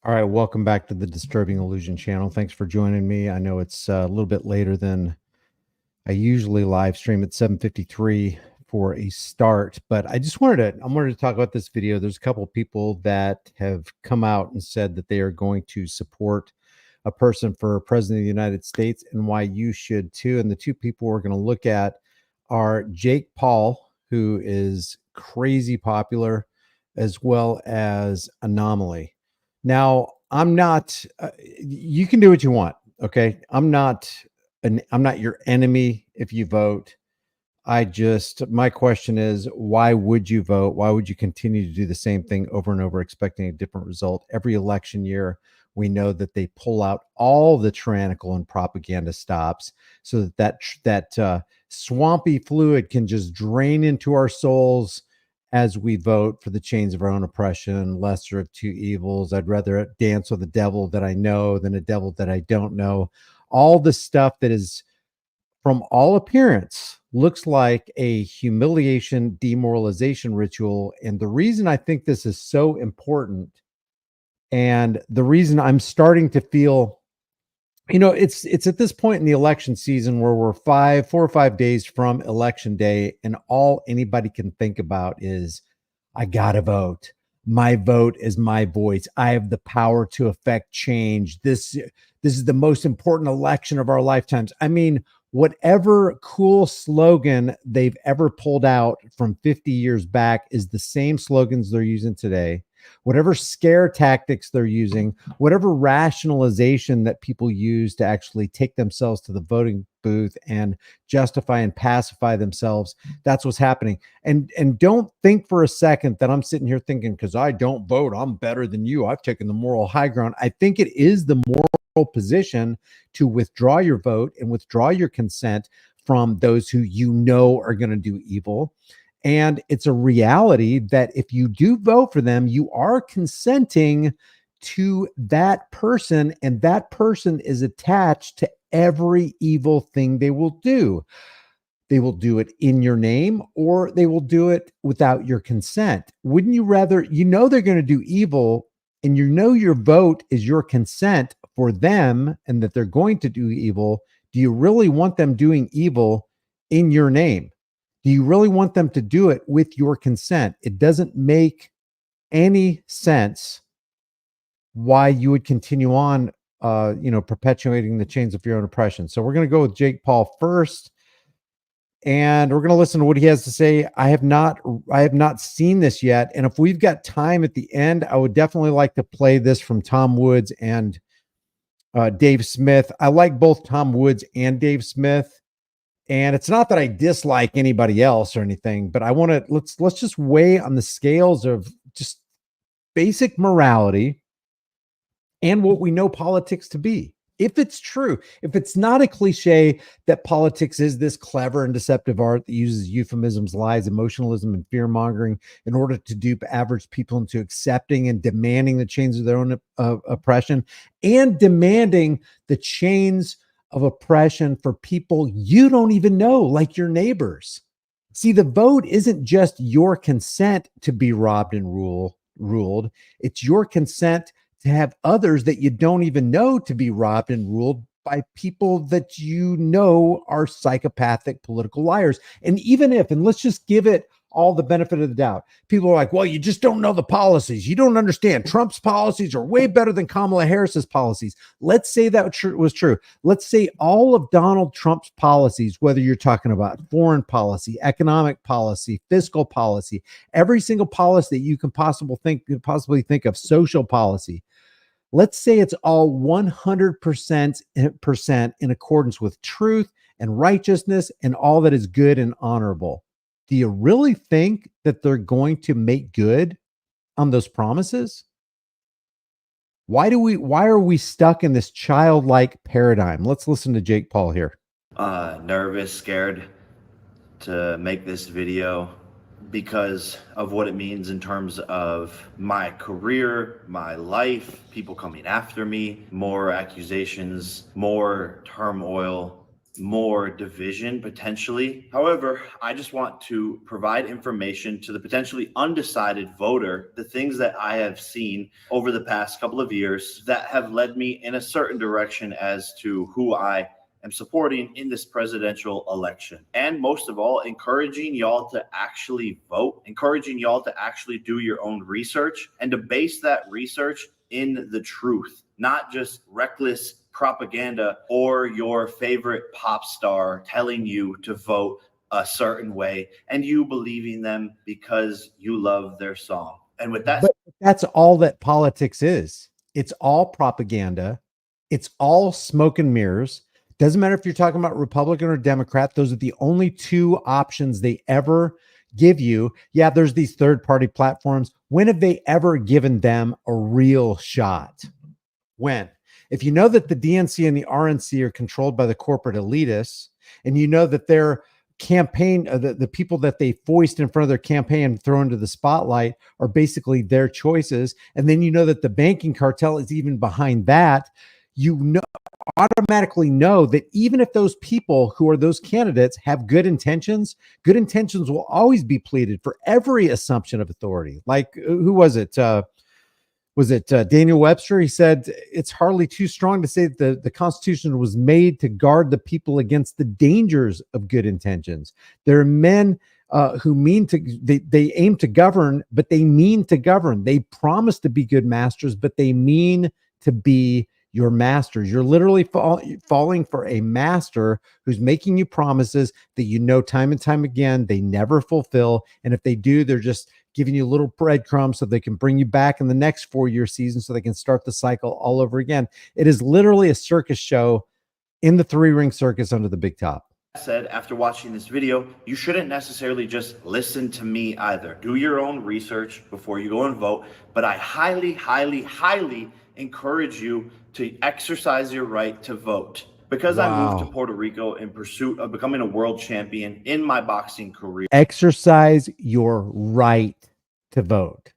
All right, welcome back to the Disturbing Illusion channel. Thanks for joining me. I know it's a little bit later than I usually live stream at 7:53 for a start, but I wanted to talk about this video. There's a couple of people that have come out and said that they are going to support a person for president of the United States and why you should too. And the two people we're going to look at are Jake Paul, who is crazy popular, as well as Anomaly. Now, I'm not. You can do what you want. Okay, I'm not your enemy if you vote. My question is, why would you vote? Why would you continue to do the same thing over and over, expecting a different result? Every election year, we know that they pull out all the tyrannical and propaganda stops so that swampy fluid can just drain into our souls as we vote for the chains of our own oppression, lesser of two evils. I'd rather dance with a devil that I know than a devil that I don't know. All the stuff that is, from all appearance, looks like a humiliation, demoralization ritual. And the reason I think this is so important, and the reason I'm starting to feel, it's at this point in the election season where we're 4 or 5 days from election day, and all anybody can think about is, I gotta vote. My vote is my voice. I have the power to affect change. This is the most important election of our lifetimes. I mean, whatever cool slogan they've ever pulled out from 50 years back is the same slogans they're using today. Whatever scare tactics they're using, whatever rationalization that people use to actually take themselves to the voting booth and justify and pacify themselves, that's what's happening. And don't think for a second that I'm sitting here thinking, because I don't vote, I'm better than you. I've taken the moral high ground. I think it is the moral position to withdraw your vote and withdraw your consent from those who you know are going to do evil. And it's a reality that if you do vote for them, you are consenting to that person, and that person is attached to every evil thing they will do. They will do it in your name, or they will do it without your consent. Wouldn't you rather, they're going to do evil, and your vote is your consent for them and that they're going to do evil? Do you really want them doing evil in your name? Do you really want them to do it with your consent? It doesn't make any sense why you would continue on, perpetuating the chains of your own oppression. So we're going to go with Jake Paul first, and we're going to listen to what he has to say. I have not seen this yet, and if we've got time at the end, I would definitely like to play this from Tom Woods and Dave Smith. I like both Tom Woods and Dave Smith. And it's not that I dislike anybody else or anything, but let's just weigh on the scales of just basic morality and what we know politics to be. If it's true, if it's not a cliche that politics is this clever and deceptive art that uses euphemisms, lies, emotionalism, and fear mongering in order to dupe average people into accepting and demanding the chains of their own oppression, and demanding the chains of oppression for people you don't even know, like your neighbors. See, the vote isn't just your consent to be robbed and ruled. It's your consent to have others that you don't even know to be robbed and ruled by people that you know are psychopathic political liars. And let's just give it all the benefit of the doubt. People are like, well, you just don't know the policies. You don't understand. Trump's policies are way better than Kamala Harris's policies. Let's say that was true. Let's say all of Donald Trump's policies, whether you're talking about foreign policy, economic policy, fiscal policy, every single policy that you can possibly think of, social policy. Let's say it's all 100% in accordance with truth and righteousness and all that is good and honorable. Do you really think that they're going to make good on those promises? Why are we stuck in this childlike paradigm? Let's listen to Jake Paul here. Nervous, scared to make this video because of what it means in terms of my career, my life, people coming after me, more accusations, more turmoil. more division potentially. However, I just want to provide information to the potentially undecided voter, the things that I have seen over the past couple of years that have led me in a certain direction as to who I am supporting in this presidential election. And most of all, encouraging y'all to actually vote, encouraging y'all to actually do your own research and to base that research in the truth, not just reckless propaganda or your favorite pop star telling you to vote a certain way and you believing them because you love their song. And with that, But that's all that politics is. It's all propaganda. It's all smoke and mirrors. Doesn't matter if you're talking about Republican or Democrat. Those are the only two options they ever give you. Yeah, there's these third party platforms. When have they ever given them a real shot? When? If you know that the DNC and the RNC are controlled by the corporate elitists, and you know that their campaign, the people that they foist in front of their campaign and throw into the spotlight are basically their choices, and then you know that the banking cartel is even behind that, you know, automatically know that even if those people who are those candidates have good intentions will always be pleaded for every assumption of authority. Like, who was it? Daniel Webster? He said it's hardly too strong to say that the Constitution was made to guard the people against the dangers of good intentions. There are men who mean to, they aim to govern, but they mean to govern. They promise to be good masters, but they mean to be your masters. You're literally falling for a master who's making you promises that you know time and time again they never fulfill. And if they do, they're just giving you little breadcrumbs so they can bring you back in the next 4-year season so they can start the cycle all over again. It is literally a circus show in the three-ring circus under the big top. Said, after watching this video, you shouldn't necessarily just listen to me either. Do your own research before you go and vote, but I highly, highly, highly encourage you to exercise your right to vote. Because I moved to Puerto Rico in pursuit of becoming a world champion in my boxing career. Exercise your right to vote.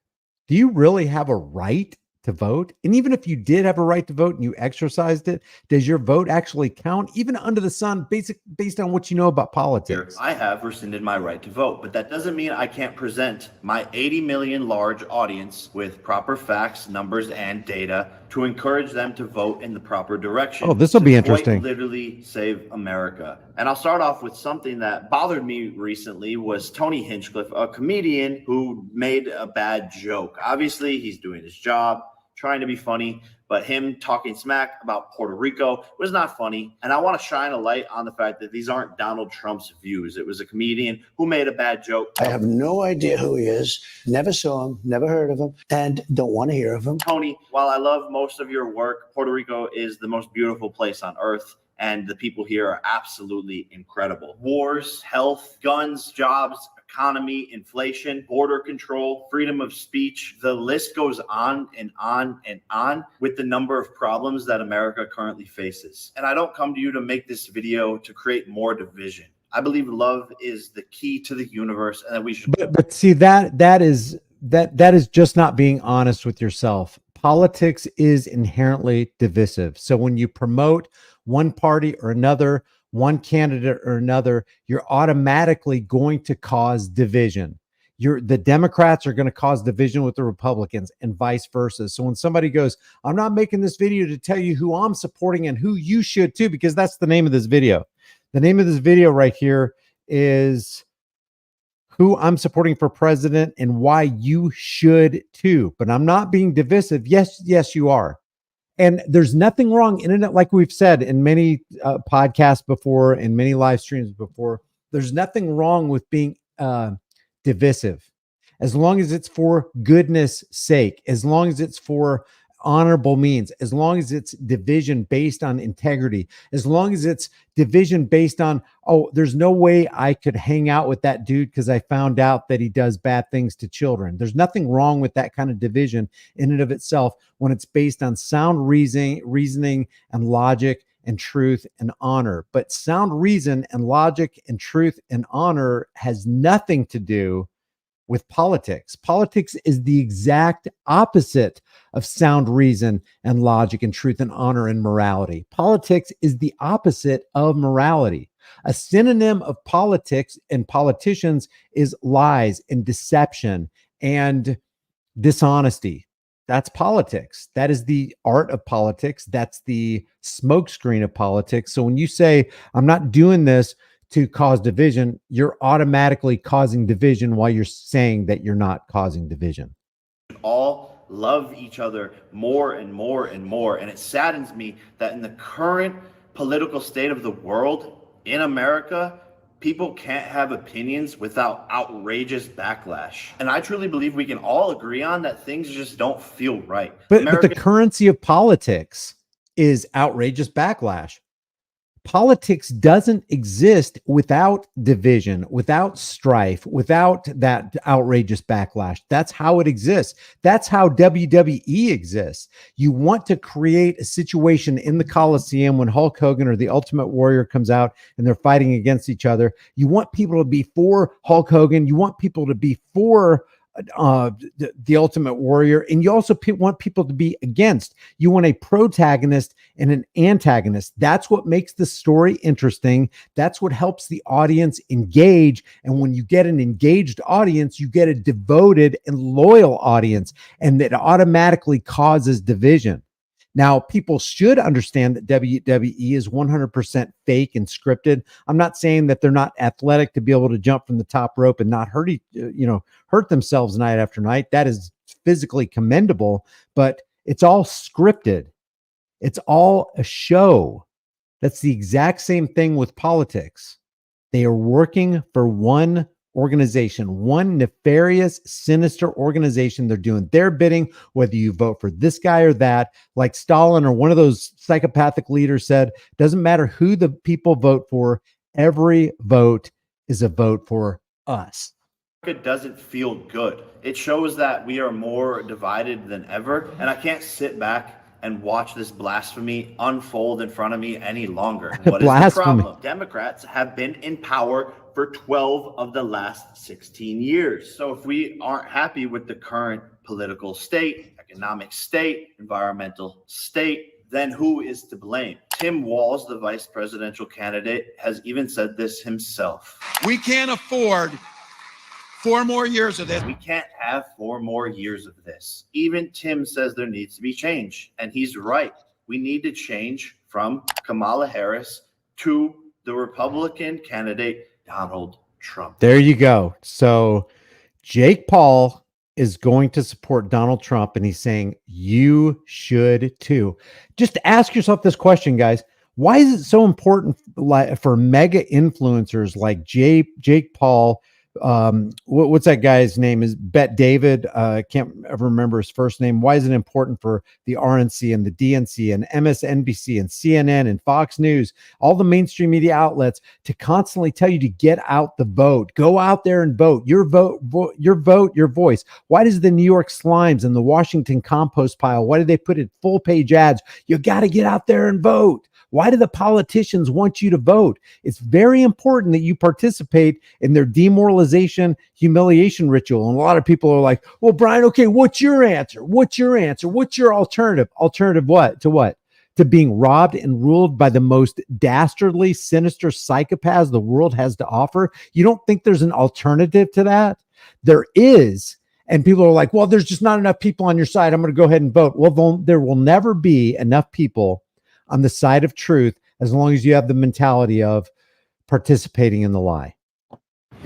Do you really have a right to vote? And even if you did have a right to vote and you exercised it, does your vote actually count, even under the sun, based on what you know about politics? I have rescinded my right to vote, but that doesn't mean I can't present my 80 million large audience with proper facts, numbers, and data to encourage them to vote in the proper direction. Oh, this will be interesting. Literally save America. And I'll start off with something that bothered me recently was Tony Hinchcliffe, a comedian who made a bad joke. Obviously, he's doing his job, trying to be funny, but him talking smack about Puerto Rico was not funny. And I want to shine a light on the fact that these aren't Donald Trump's views. It was a comedian who made a bad joke. I have no idea who he is, never saw him, never heard of him, and don't want to hear of him. Tony, while I love most of your work, Puerto Rico is the most beautiful place on earth. And the people here are absolutely incredible. Wars, health, guns, jobs, economy, inflation, border control, freedom of speech. The list goes on and on and on with the number of problems that America currently faces. And I don't come to you to make this video to create more division. I believe love is the key to the universe, and that we should. But see, that is just not being honest with yourself. Politics is inherently divisive. So when you promote one party or another, one candidate or another, you're automatically going to cause division. The Democrats are going to cause division with the Republicans and vice versa. So when somebody goes, I'm not making this video to tell you who I'm supporting and who you should too, because that's the name of this video. The name of this video right here is who I'm supporting for president and why you should too. But I'm not being divisive. Yes, you are. And there's nothing wrong, internet, like we've said in many podcasts before and many live streams before, there's nothing wrong with being divisive, as long as it's for goodness sake, as long as it's for honorable means, as long as it's division based on integrity, as long as it's division based on, oh, there's no way I could hang out with that dude because I found out that he does bad things to children. There's nothing wrong with that kind of division in and of itself when it's based on sound reasoning and logic and truth and honor. But sound reason and logic and truth and honor has nothing to do with politics. Politics is the exact opposite of sound reason and logic and truth and honor and morality. Politics is the opposite of morality. A synonym of politics and politicians is lies and deception and dishonesty. That's politics. That is the art of politics. That's the smokescreen of politics. So when you say, I'm not doing this to cause division, you're automatically causing division while you're saying that you're not causing division. All love each other more and more and more. And it saddens me that in the current political state of the world in America, people can't have opinions without outrageous backlash. And I truly believe we can all agree on that things just don't feel right. But the currency of politics is outrageous backlash. Politics doesn't exist without division, without strife, without that outrageous backlash. That's how it exists. That's how WWE exists. You want to create a situation in the Coliseum when Hulk Hogan or the Ultimate Warrior comes out and they're fighting against each other. You want people to be for Hulk Hogan. You want people to be for the Ultimate Warrior, and you also want people to be against. You want a protagonist and an antagonist. That's what makes the story interesting. That's what helps the audience engage. And when you get an engaged audience, you get a devoted and loyal audience, and it automatically causes division. Now, people should understand that WWE is 100% fake and scripted. I'm not saying that they're not athletic to be able to jump from the top rope and not hurt themselves night after night. That is physically commendable, but it's all scripted. It's all a show. That's the exact same thing with politics. They are working for one organization, one nefarious, sinister organization. They're doing their bidding, whether you vote for this guy or that. Like Stalin or one of those psychopathic leaders said, doesn't matter who the people vote for, every vote is a vote for us. It doesn't feel good. It shows that we are more divided than ever, and I can't sit back and watch this blasphemy unfold in front of me any longer. What is the problem? Democrats have been in power for 12 of the last 16 years. So if we aren't happy with the current political state, economic state, environmental state, then who is to blame? Tim Walz, the vice presidential candidate, has even said this himself. We can't afford 4 more years of this. We can't have 4 more years of this. Even Tim says there needs to be change. And he's right. We need to change from Kamala Harris to the Republican candidate, Donald Trump. There you go. So Jake Paul is going to support Donald Trump, and he's saying you should too. Just ask yourself this question, guys. Why is it so important for mega influencers like Jake Paul? What's that guy's name? Is Bet David? Can't ever remember his first name. Why is it important for the RNC and the DNC and MSNBC and CNN and Fox News, all the mainstream media outlets, to constantly tell you to get out the vote, go out there and vote, your vote, your voice? Why does the New York Slimes and the Washington compost pile, why do they put it full page ads? You got to get out there and vote. Why do the politicians want you to vote? It's very important that you participate in their demoralization, humiliation ritual. And a lot of people are like, well, Brian, okay, what's your answer? What's your answer? What's your alternative? Alternative what? To what? To being robbed and ruled by the most dastardly, sinister psychopaths the world has to offer? You don't think there's an alternative to that? There is. And people are like, well, there's just not enough people on your side. I'm going to go ahead and vote. Well, there will never be enough people on the side of truth as long as you have the mentality of participating in the lie.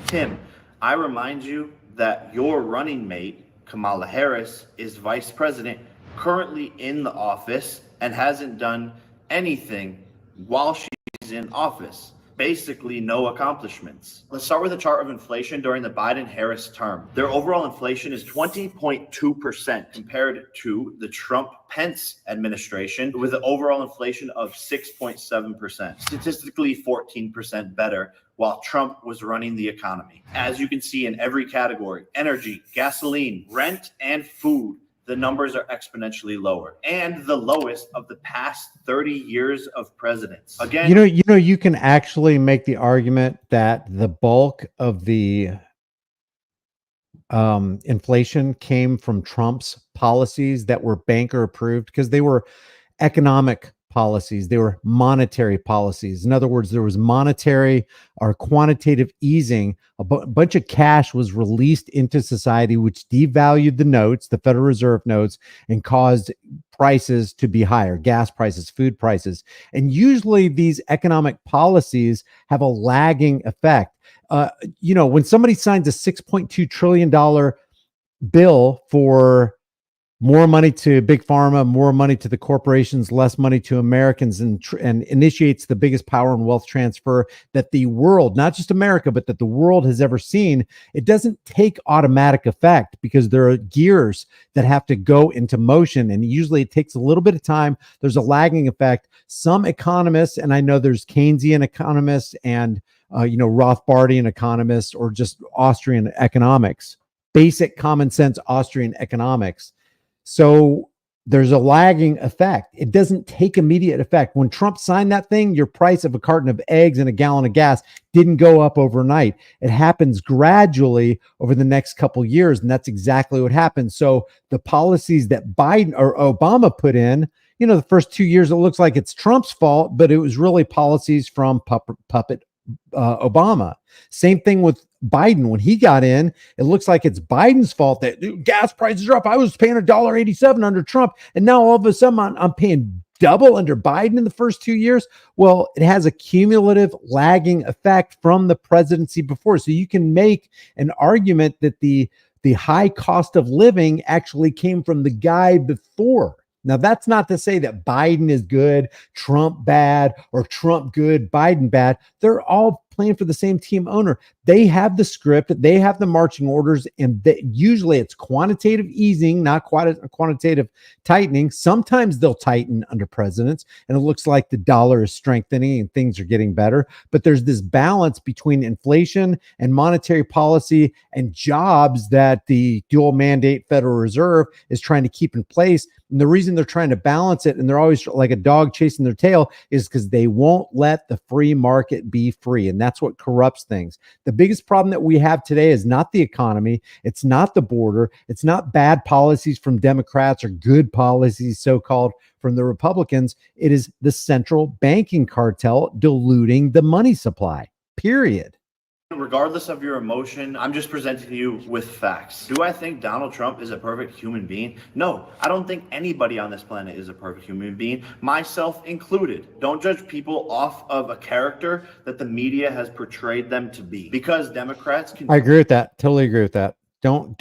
Tim, I remind you that your running mate, Kamala Harris, is vice president, currently in the office, and hasn't done anything while she's in office. Basically no accomplishments. Let's start with a chart of inflation during the Biden-Harris term. Their overall inflation is 20.2% compared to the Trump-Pence administration with an overall inflation of 6.7%. Statistically 14% better while Trump was running the economy. As you can see in every category, energy, gasoline, rent, and food, the numbers are exponentially lower and the lowest of the past 30 years of presidents. Again, you can actually make the argument that the bulk of the inflation came from Trump's policies that were banker approved because they were economic policies. They were monetary policies. In other words, there was monetary or quantitative easing. A bunch of cash was released into society, which devalued the notes, the Federal Reserve notes, and caused prices to be higher, gas prices, food prices. And usually these economic policies have a lagging effect. When somebody signs a $6.2 trillion bill for more money to big pharma, more money to the corporations, less money to Americans, and initiates the biggest power and wealth transfer that the world, not just America, but that the world has ever seen, it doesn't take automatic effect because there are gears that have to go into motion. And usually it takes a little bit of time. There's a lagging effect. Some economists, and I know there's Keynesian economists and Rothbardian economists, or just Austrian economics, basic common sense Austrian economics. So there's a lagging effect. It doesn't take immediate effect. When Trump signed that thing, your price of a carton of eggs and a gallon of gas didn't go up overnight. It happens gradually over the next couple years, and that's exactly what happened. So the policies that Biden or Obama put in, the first 2 years, it looks like it's Trump's fault, but it was really policies from puppet Obama. Same thing with Biden. When he got in, it looks like it's Biden's fault that gas prices are up. I was paying $1.87 under Trump, and now all of a sudden I'm paying double under Biden in the first 2 years. Well, it has a cumulative lagging effect from the presidency before. So you can make an argument that the high cost of living actually came from the guy before. Now, that's not to say that Biden is good, Trump bad, or Trump good, Biden bad. They're all playing for the same team owner. They have the script, they have the marching orders, and usually it's quantitative easing, not quantitative tightening. Sometimes they'll tighten under presidents, and it looks like the dollar is strengthening and things are getting better. But there's this balance between inflation and monetary policy and jobs that the dual mandate Federal Reserve is trying to keep in place. And the reason they're trying to balance it, and they're always like a dog chasing their tail, is because they won't let the free market be free. And that's what corrupts things. The biggest problem that we have today is not the economy. It's not the border. It's not bad policies from Democrats or good policies, so-called, from the Republicans. It is the central banking cartel diluting the money supply, period. Regardless of your emotion, I'm just presenting you with facts. Do I think Donald Trump is a perfect human being? No, I don't think anybody on this planet is a perfect human being, myself included. Don't judge people off of a character that the media has portrayed them to be. Because Democrats can... I agree with that. Totally agree with that. Don't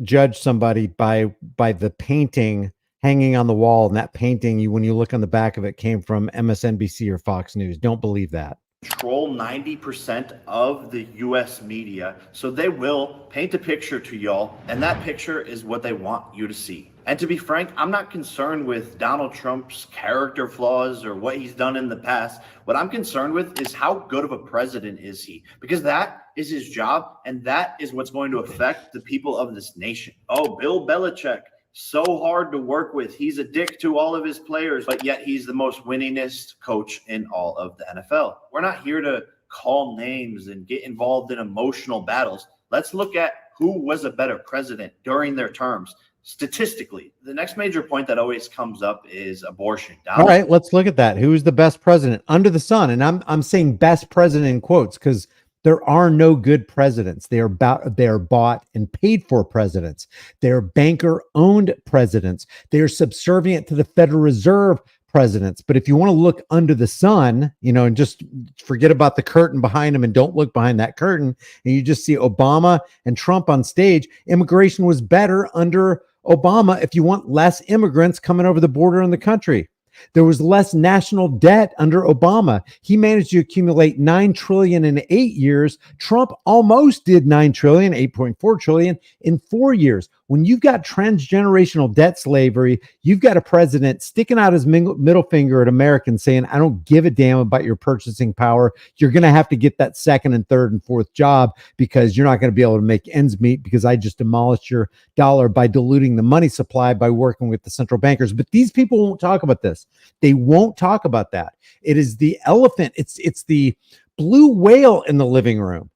judge somebody by the painting hanging on the wall. And that painting, when you look on the back of it, came from MSNBC or Fox News. Don't believe that. Control 90% of the US media, so they will paint a picture to y'all, and that picture is what they want you to see. And to be frank, I'm not concerned with Donald Trump's character flaws or what he's done in the past. What I'm concerned with is how good of a president is he, because that is his job, and that is what's going to affect the people of this nation. Oh, Bill Belichick, so hard to work with. He's a dick to all of his players, but yet he's the most winningest coach in all of the NFL. We're not here to call names and get involved in emotional battles. Let's look at who was a better president during their terms. Statistically, the next major point that always comes up is abortion. All right, let's look at that. Who's the best president under the sun? And I'm saying best president in quotes because there are no good presidents. They are bought and paid for presidents. They are banker-owned presidents. They are subservient to the Federal Reserve presidents. But if you want to look under the sun, and just forget about the curtain behind them and don't look behind that curtain, and you just see Obama and Trump on stage, immigration was better under Obama if you want less immigrants coming over the border in the country. There was less national debt under Obama. He managed to accumulate $9 trillion in 8 years. Trump almost did $9 trillion, $8.4 trillion in 4 years. When you've got transgenerational debt slavery, you've got a president sticking out his middle finger at Americans saying, I don't give a damn about your purchasing power. You're going to have to get that second and third and fourth job because you're not going to be able to make ends meet because I just demolished your dollar by diluting the money supply by working with the central bankers. But these people won't talk about this. They won't talk about that. It is the elephant. It's the blue whale in the living room.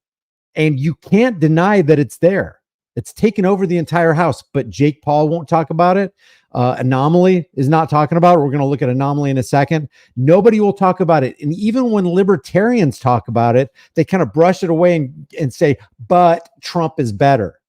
And you can't deny that it's there. It's taken over the entire House, but Jake Paul won't talk about it. Anomaly is not talking about it. We're going to look at Anomaly in a second. Nobody will talk about it. And even when libertarians talk about it, they kind of brush it away and say, but Trump is better.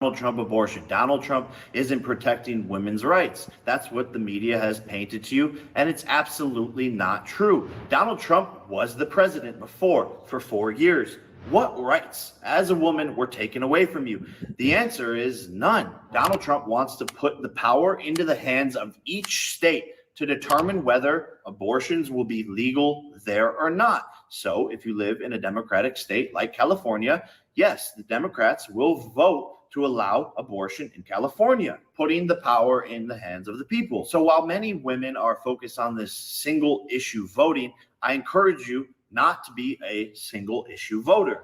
Donald Trump abortion. Donald Trump isn't protecting women's rights. That's what the media has painted to you, and it's absolutely not true. Donald Trump was the president before for 4 years. What rights as a woman were taken away from you? The answer is none. Donald Trump wants to put the power into the hands of each state to determine whether abortions will be legal there or not. So if you live in a Democratic state like California, yes, the Democrats will vote to allow abortion in California, putting the power in the hands of the people. So while many women are focused on this single issue voting, I encourage you not to be a single issue voter.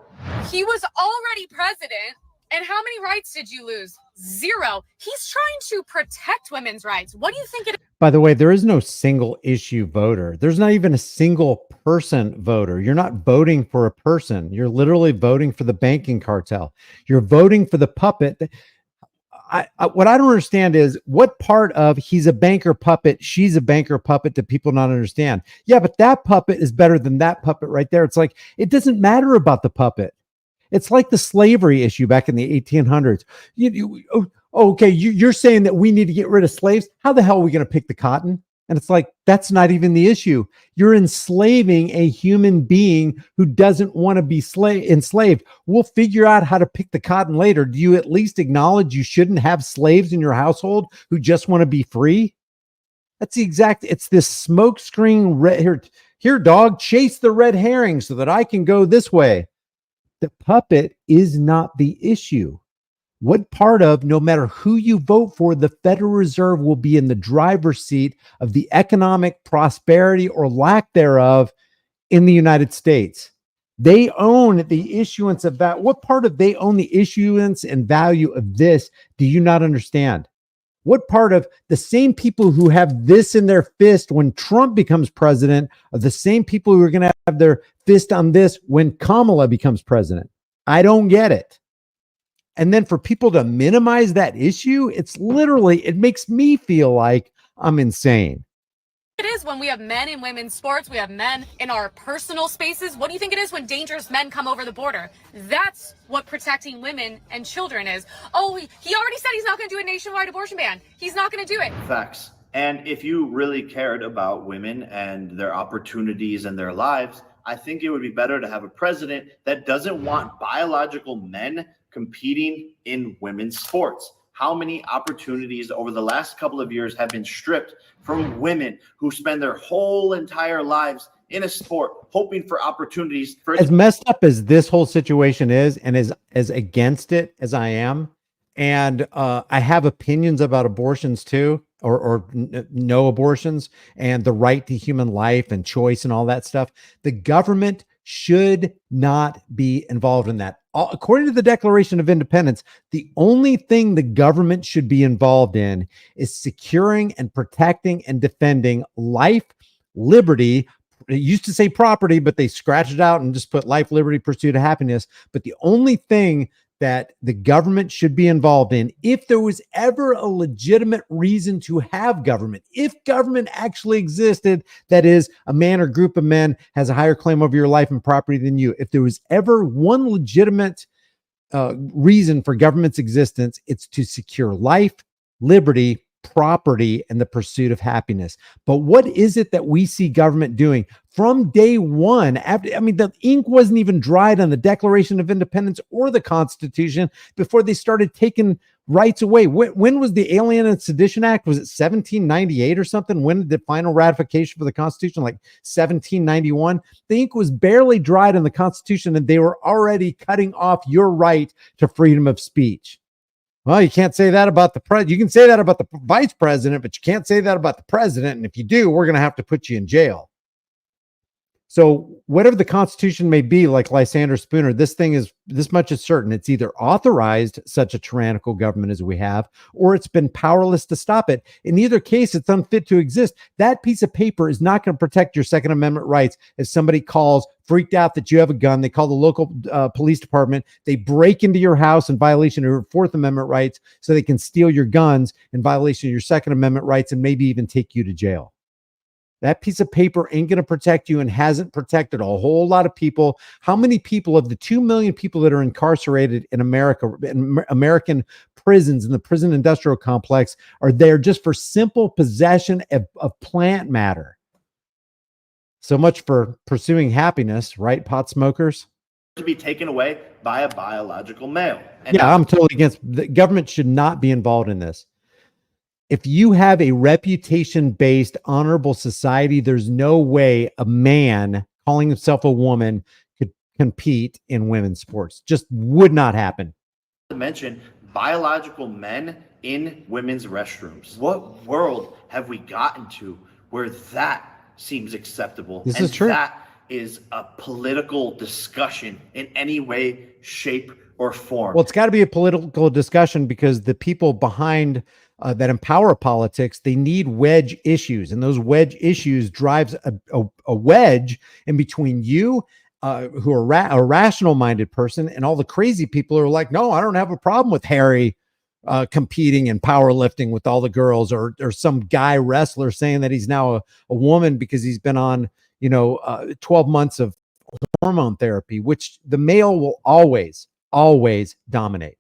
He was already president, and how many rights did you lose? 0. He's trying to protect women's rights. What do you think it is? By the way, there is no single issue voter. There's not even a single person voter. You're not voting for a person. You're literally voting for the banking cartel. You're voting for the puppet. What I don't understand is what part of he's a banker puppet, she's a banker puppet do people not understand? Yeah, but that puppet is better than that puppet right there. It's like, it doesn't matter about the puppet. It's like the slavery issue back in the 1800s. Okay, you're saying that we need to get rid of slaves. How the hell are we going to pick the cotton? And it's like, that's not even the issue. You're enslaving a human being who doesn't want to be enslaved. We'll figure out how to pick the cotton later. Do you at least acknowledge you shouldn't have slaves in your household who just want to be free? That's the exact, it's this smoke screen. Here, dog, chase the red herring so that I can go this way. The puppet is not the issue. What part of, no matter who you vote for, the Federal Reserve will be in the driver's seat of the economic prosperity or lack thereof in the United States? They own the issuance of that. What part of they own the issuance and value of this do you not understand? What part of the same people who have this in their fist when Trump becomes president are the same people who are going to have their fist on this when Kamala becomes president? I don't get it. And then for people to minimize that issue, it's literally, it makes me feel like I'm insane. It is when we have men in women's sports, we have men in our personal spaces. What do you think it is when dangerous men come over the border? That's what protecting women and children is. Oh, he already said he's not going to do a nationwide abortion ban. He's not going to do it. Facts. And if you really cared about women and their opportunities and their lives, I think it would be better to have a president that doesn't want biological men competing in women's sports. How many opportunities over the last couple of years have been stripped from women who spend their whole entire lives in a sport hoping for opportunities for as messed up as this whole situation is, and as against it as I am, and I have opinions about abortions too, or no abortions and the right to human life and choice and all that stuff. The government should not be involved in that. According to the Declaration of Independence, the only thing the government should be involved in is securing and protecting and defending life, liberty. It used to say property, but they scratched it out and just put life, liberty, pursuit of happiness. But the only thing that the government should be involved in, if there was ever a legitimate reason to have government, if government actually existed, that is, a man or group of men has a higher claim over your life and property than you, if there was ever one legitimate reason for government's existence, it's to secure life, liberty, property, and the pursuit of happiness. But what is it that we see government doing from day one? The ink wasn't even dried on the Declaration of Independence or the Constitution before they started taking rights away. When was the Alien and Sedition Act? Was it 1798 or something? When did the final ratification for the Constitution? Like 1791? The ink was barely dried on the Constitution, and they were already cutting off your right to freedom of speech. Well, you can't say that about the president. You can say that about the vice president, but you can't say that about the president. And if you do, we're going to have to put you in jail. So whatever the Constitution may be, like Lysander Spooner, this much is certain. It's either authorized such a tyrannical government as we have, or it's been powerless to stop it. In either case, it's unfit to exist. That piece of paper is not going to protect your Second Amendment rights. If somebody calls freaked out that you have a gun, they call the local police department, they break into your house in violation of your Fourth Amendment rights so they can steal your guns in violation of your Second Amendment rights and maybe even take you to jail. That piece of paper ain't going to protect you and hasn't protected a whole lot of people. How many people of the 2 million people that are incarcerated in America, in American prisons, in the prison industrial complex, are there just for simple possession of plant matter? So much for pursuing happiness, right, pot smokers? To be taken away by a biological male. And yeah, I'm totally against. The government should not be involved in this. If you have a reputation-based, honorable society, there's no way a man calling himself a woman could compete in women's sports. Just would not happen. To mention biological men in women's restrooms. What world have we gotten to where that seems acceptable? This is true. That is a political discussion in any way, shape, or form. Well, it's got to be a political discussion because the people behind that empower politics, they need wedge issues, and those wedge issues drives a wedge in between you, who are a rational-minded person, and all the crazy people who are like, no, I don't have a problem with Harry competing in powerlifting with all the girls, or some guy wrestler saying that he's now a woman because he's been on 12 months of hormone therapy, which the male will always dominate.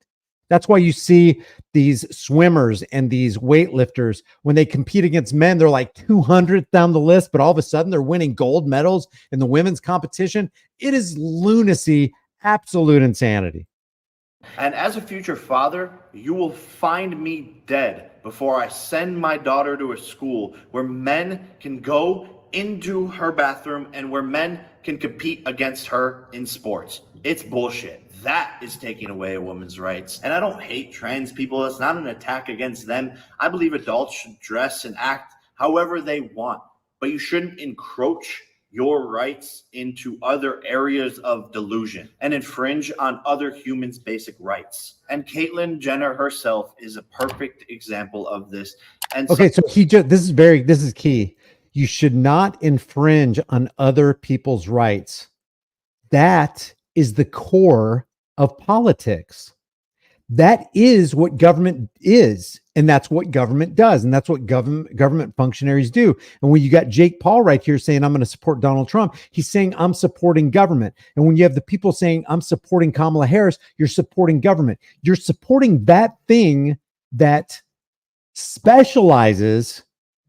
That's why you see these swimmers and these weightlifters, when they compete against men, they're like 200th down the list, but all of a sudden they're winning gold medals in the women's competition. It is lunacy, absolute insanity. And as a future father, you will find me dead before I send my daughter to a school where men can go into her bathroom and where men can compete against her in sports. It's bullshit. That is taking away a woman's rights. And I don't hate trans people. It's not an attack against them. I believe adults should dress and act however they want, but you shouldn't encroach your rights into other areas of delusion and infringe on other humans' basic rights. And Caitlyn Jenner herself is a perfect example of this. And okay, so this is key. You should not infringe on other people's rights. That is the core of politics. That is what government is, and that's what government does, and that's what government functionaries do. And when you got Jake Paul right here saying, I'm going to support Donald Trump, he's saying, I'm supporting government. And when you have the people saying, I'm supporting Kamala Harris, you're supporting government. You're supporting that thing that specializes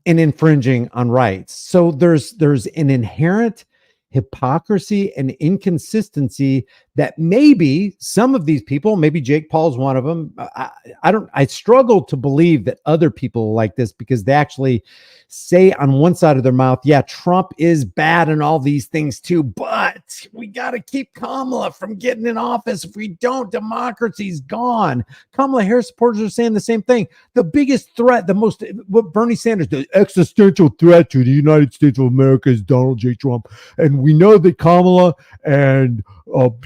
in infringing on rights. So there's an inherent hypocrisy and inconsistency that maybe some of these people, maybe Jake Paul's one of them. I struggle to believe that other people are like this, because they actually say on one side of their mouth, yeah, Trump is bad and all these things too, but we got to keep Kamala from getting in office. If we don't, democracy's gone. Kamala Harris supporters are saying the same thing. The biggest threat, what Bernie Sanders, the existential threat to the United States of America is Donald J. Trump. And we know that Kamala and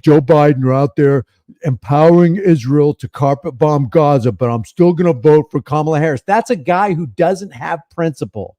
Joe Biden are out there empowering Israel to carpet bomb Gaza, but I'm still going to vote for Kamala Harris. That's a guy who doesn't have principle.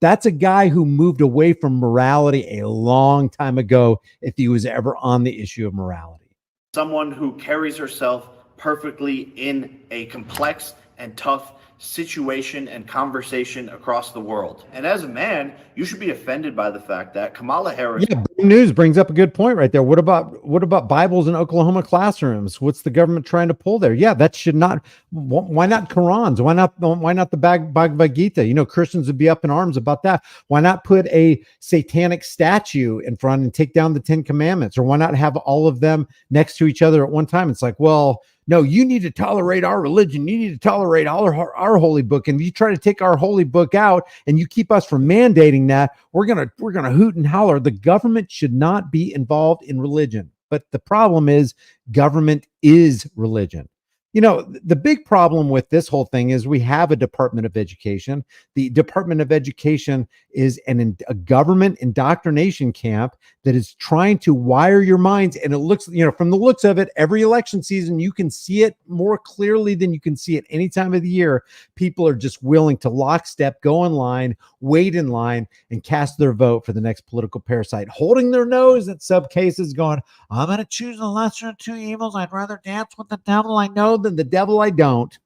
That's a guy who moved away from morality a long time ago, if he was ever on the issue of morality. Someone who carries herself perfectly in a complex and tough situation and conversation across the world. And as a man, you should be offended by the fact that Kamala Harris. Yeah, News brings up a good point right there. What about Bibles in Oklahoma classrooms? What's the government trying to pull there? Yeah, that should not. Why not Qurans? Why not the Bhagavad Gita? Christians would be up in arms about that. Why not put a satanic statue in front and take down the 10 Commandments? Or why not have all of them next to each other at one time? It's like, well, no, you need to tolerate our religion. You need to tolerate our holy book. And if you try to take our holy book out and you keep us from mandating that, we're gonna hoot and holler. The government should not be involved in religion. But the problem is, government is religion. You know, the big problem with this whole thing is we have a Department of Education. The Department of Education is a government indoctrination camp that is trying to wire your minds. And it looks, you know, from the looks of it, every election season, you can see it more clearly than you can see it any time of the year. People are just willing to lockstep, go in line, wait in line, and cast their vote for the next political parasite, holding their nose at sub cases, going, I'm going to choose the lesser of two evils. I'd rather dance with the devil I know than the devil I don't.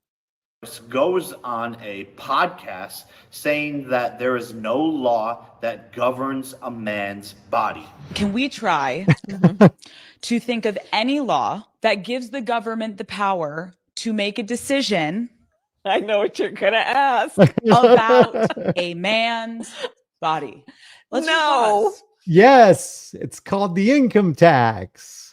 Goes on a podcast saying that there is no law that governs a man's body. Can we try to think of any law that gives the government the power to make a decision? I know what you're going to ask. About a man's body. Let's just pause. Yes, it's called the income tax.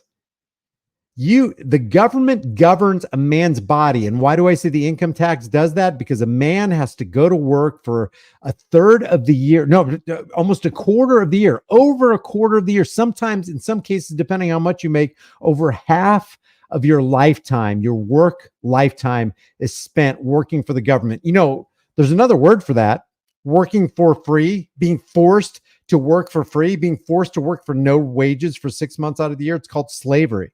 The government governs a man's body. And why do I say the income tax does that? Because a man has to go to work for a third of the year. No, almost a quarter of the year, over a quarter of the year. Sometimes, in some cases, depending on how much you make, over half of your lifetime, your work lifetime is spent working for the government. You know, there's another word for that: working for free, being forced to work for free, being forced to work for no wages for 6 months out of the year. It's called slavery.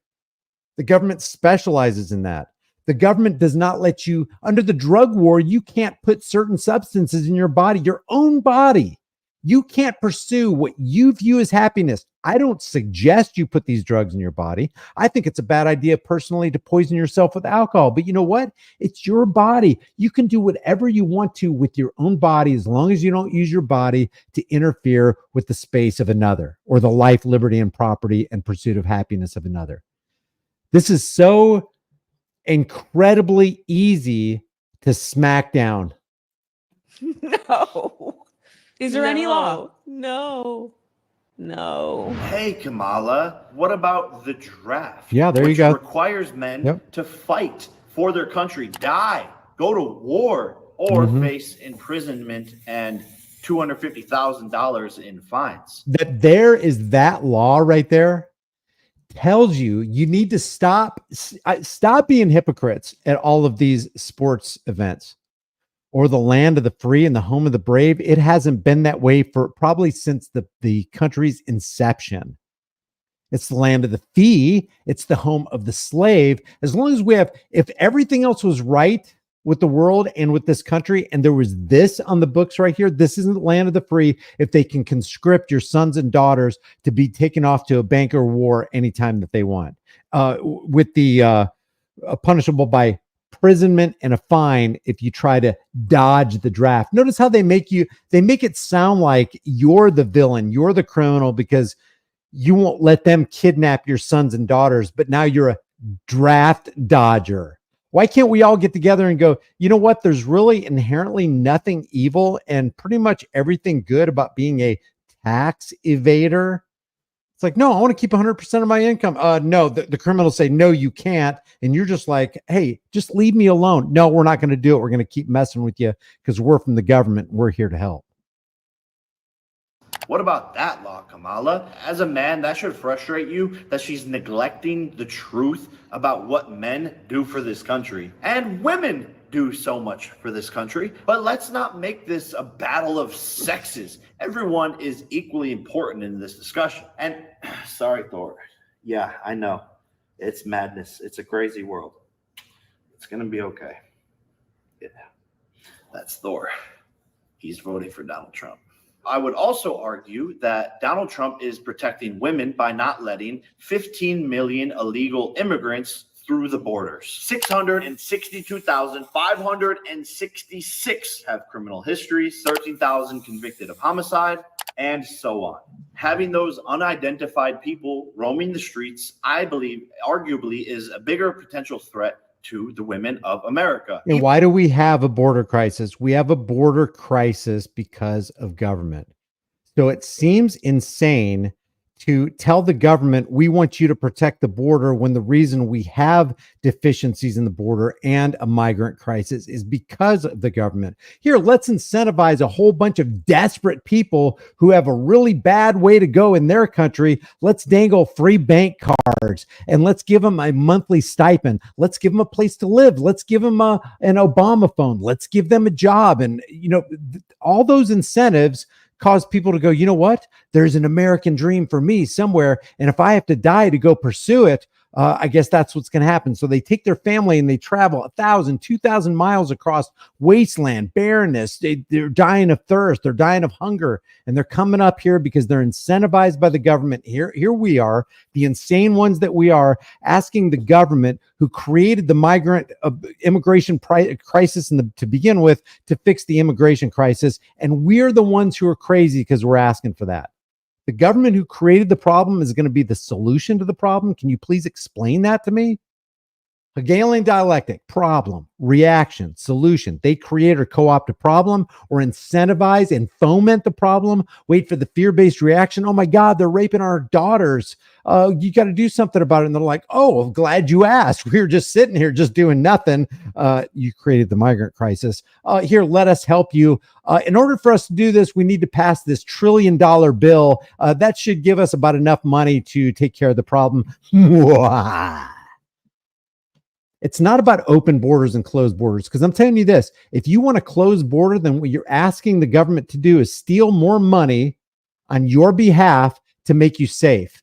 The government specializes in that. The government does not let you, under the drug war, you can't put certain substances in your body, your own body. You can't pursue what you view as happiness. I don't suggest you put these drugs in your body. I think it's a bad idea personally to poison yourself with alcohol. But you know what? It's your body. You can do whatever you want to with your own body as long as you don't use your body to interfere with the space of another or the life, liberty, and property and pursuit of happiness of another. This is so incredibly easy to smack down. No. Is there any law? No. Hey, Kamala, what about the draft? Yeah, there you which go. Requires men to fight for their country, die, go to war, or face imprisonment and $250,000 in fines. That law right there tells you need to stop being hypocrites at all of these sports events, or the land of the free and the home of the brave. It hasn't been that way for probably since the country's inception. It's the land of the fee. It's the home of the slave. As long as if everything else was right with the world and with this country, and there was this on the books right here, this isn't the land of the free. If they can conscript your sons and daughters to be taken off to a bank or war anytime that they want, with the punishable by imprisonment and a fine if you try to dodge the draft. Notice how they make it sound like you're the villain, you're the criminal, because you won't let them kidnap your sons and daughters, but now you're a draft dodger. Why can't we all get together and go, you know what? There's really inherently nothing evil and pretty much everything good about being a tax evader. It's like, no, I want to keep 100% of my income. No, the criminals say, no, you can't. And you're just like, hey, just leave me alone. No, we're not going to do it. We're going to keep messing with you because we're from the government. We're here to help. What about that law, Kamala? As a man, that should frustrate you that she's neglecting the truth about what men do for this country. And women do so much for this country. But let's not make this a battle of sexes. Everyone is equally important in this discussion. And sorry, Thor. Yeah, I know. It's madness. It's a crazy world. It's going to be okay. Yeah, that's Thor. He's voting for Donald Trump. I would also argue that Donald Trump is protecting women by not letting 15 million illegal immigrants through the borders. 662,566 have criminal histories, 13,000 convicted of homicide, and so on. Having those unidentified people roaming the streets, I believe, arguably, is a bigger potential threat to the women of America. And why do we have a border crisis? We have a border crisis because of government. So it seems insane to tell the government we want you to protect the border when the reason we have deficiencies in the border and a migrant crisis is because of the government. Here, let's incentivize a whole bunch of desperate people who have a really bad way to go in their country. Let's dangle free bank cards and let's give them a monthly stipend. Let's give them a place to live. Let's give them an Obama phone. Let's give them a job. And, all those incentives cause people to go, you know what? There's an American dream for me somewhere. And if I have to die to go pursue it, I guess that's what's going to happen. So they take their family and they travel 1,000, 2,000 miles across wasteland, barrenness. They're dying of thirst. They're dying of hunger. And they're coming up here because they're incentivized by the government. Here we are, the insane ones that we are, asking the government who created the migrant immigration crisis to begin with to fix the immigration crisis. And we're the ones who are crazy because we're asking for that. The government who created the problem is going to be the solution to the problem. Can you please explain that to me? Hegelian dialectic: problem, reaction, solution. They create or co-opt a problem or incentivize and foment the problem. Wait for the fear-based reaction. Oh my God, they're raping our daughters. You got to do something about it. And they're like, oh, I'm glad you asked. We were just sitting here just doing nothing. You created the migrant crisis. Here, let us help you. In order for us to do this, we need to pass this $1 trillion bill. That should give us about enough money to take care of the problem. It's not about open borders and closed borders, because I'm telling you this: if you want a closed border, then what you're asking the government to do is steal more money on your behalf to make you safe.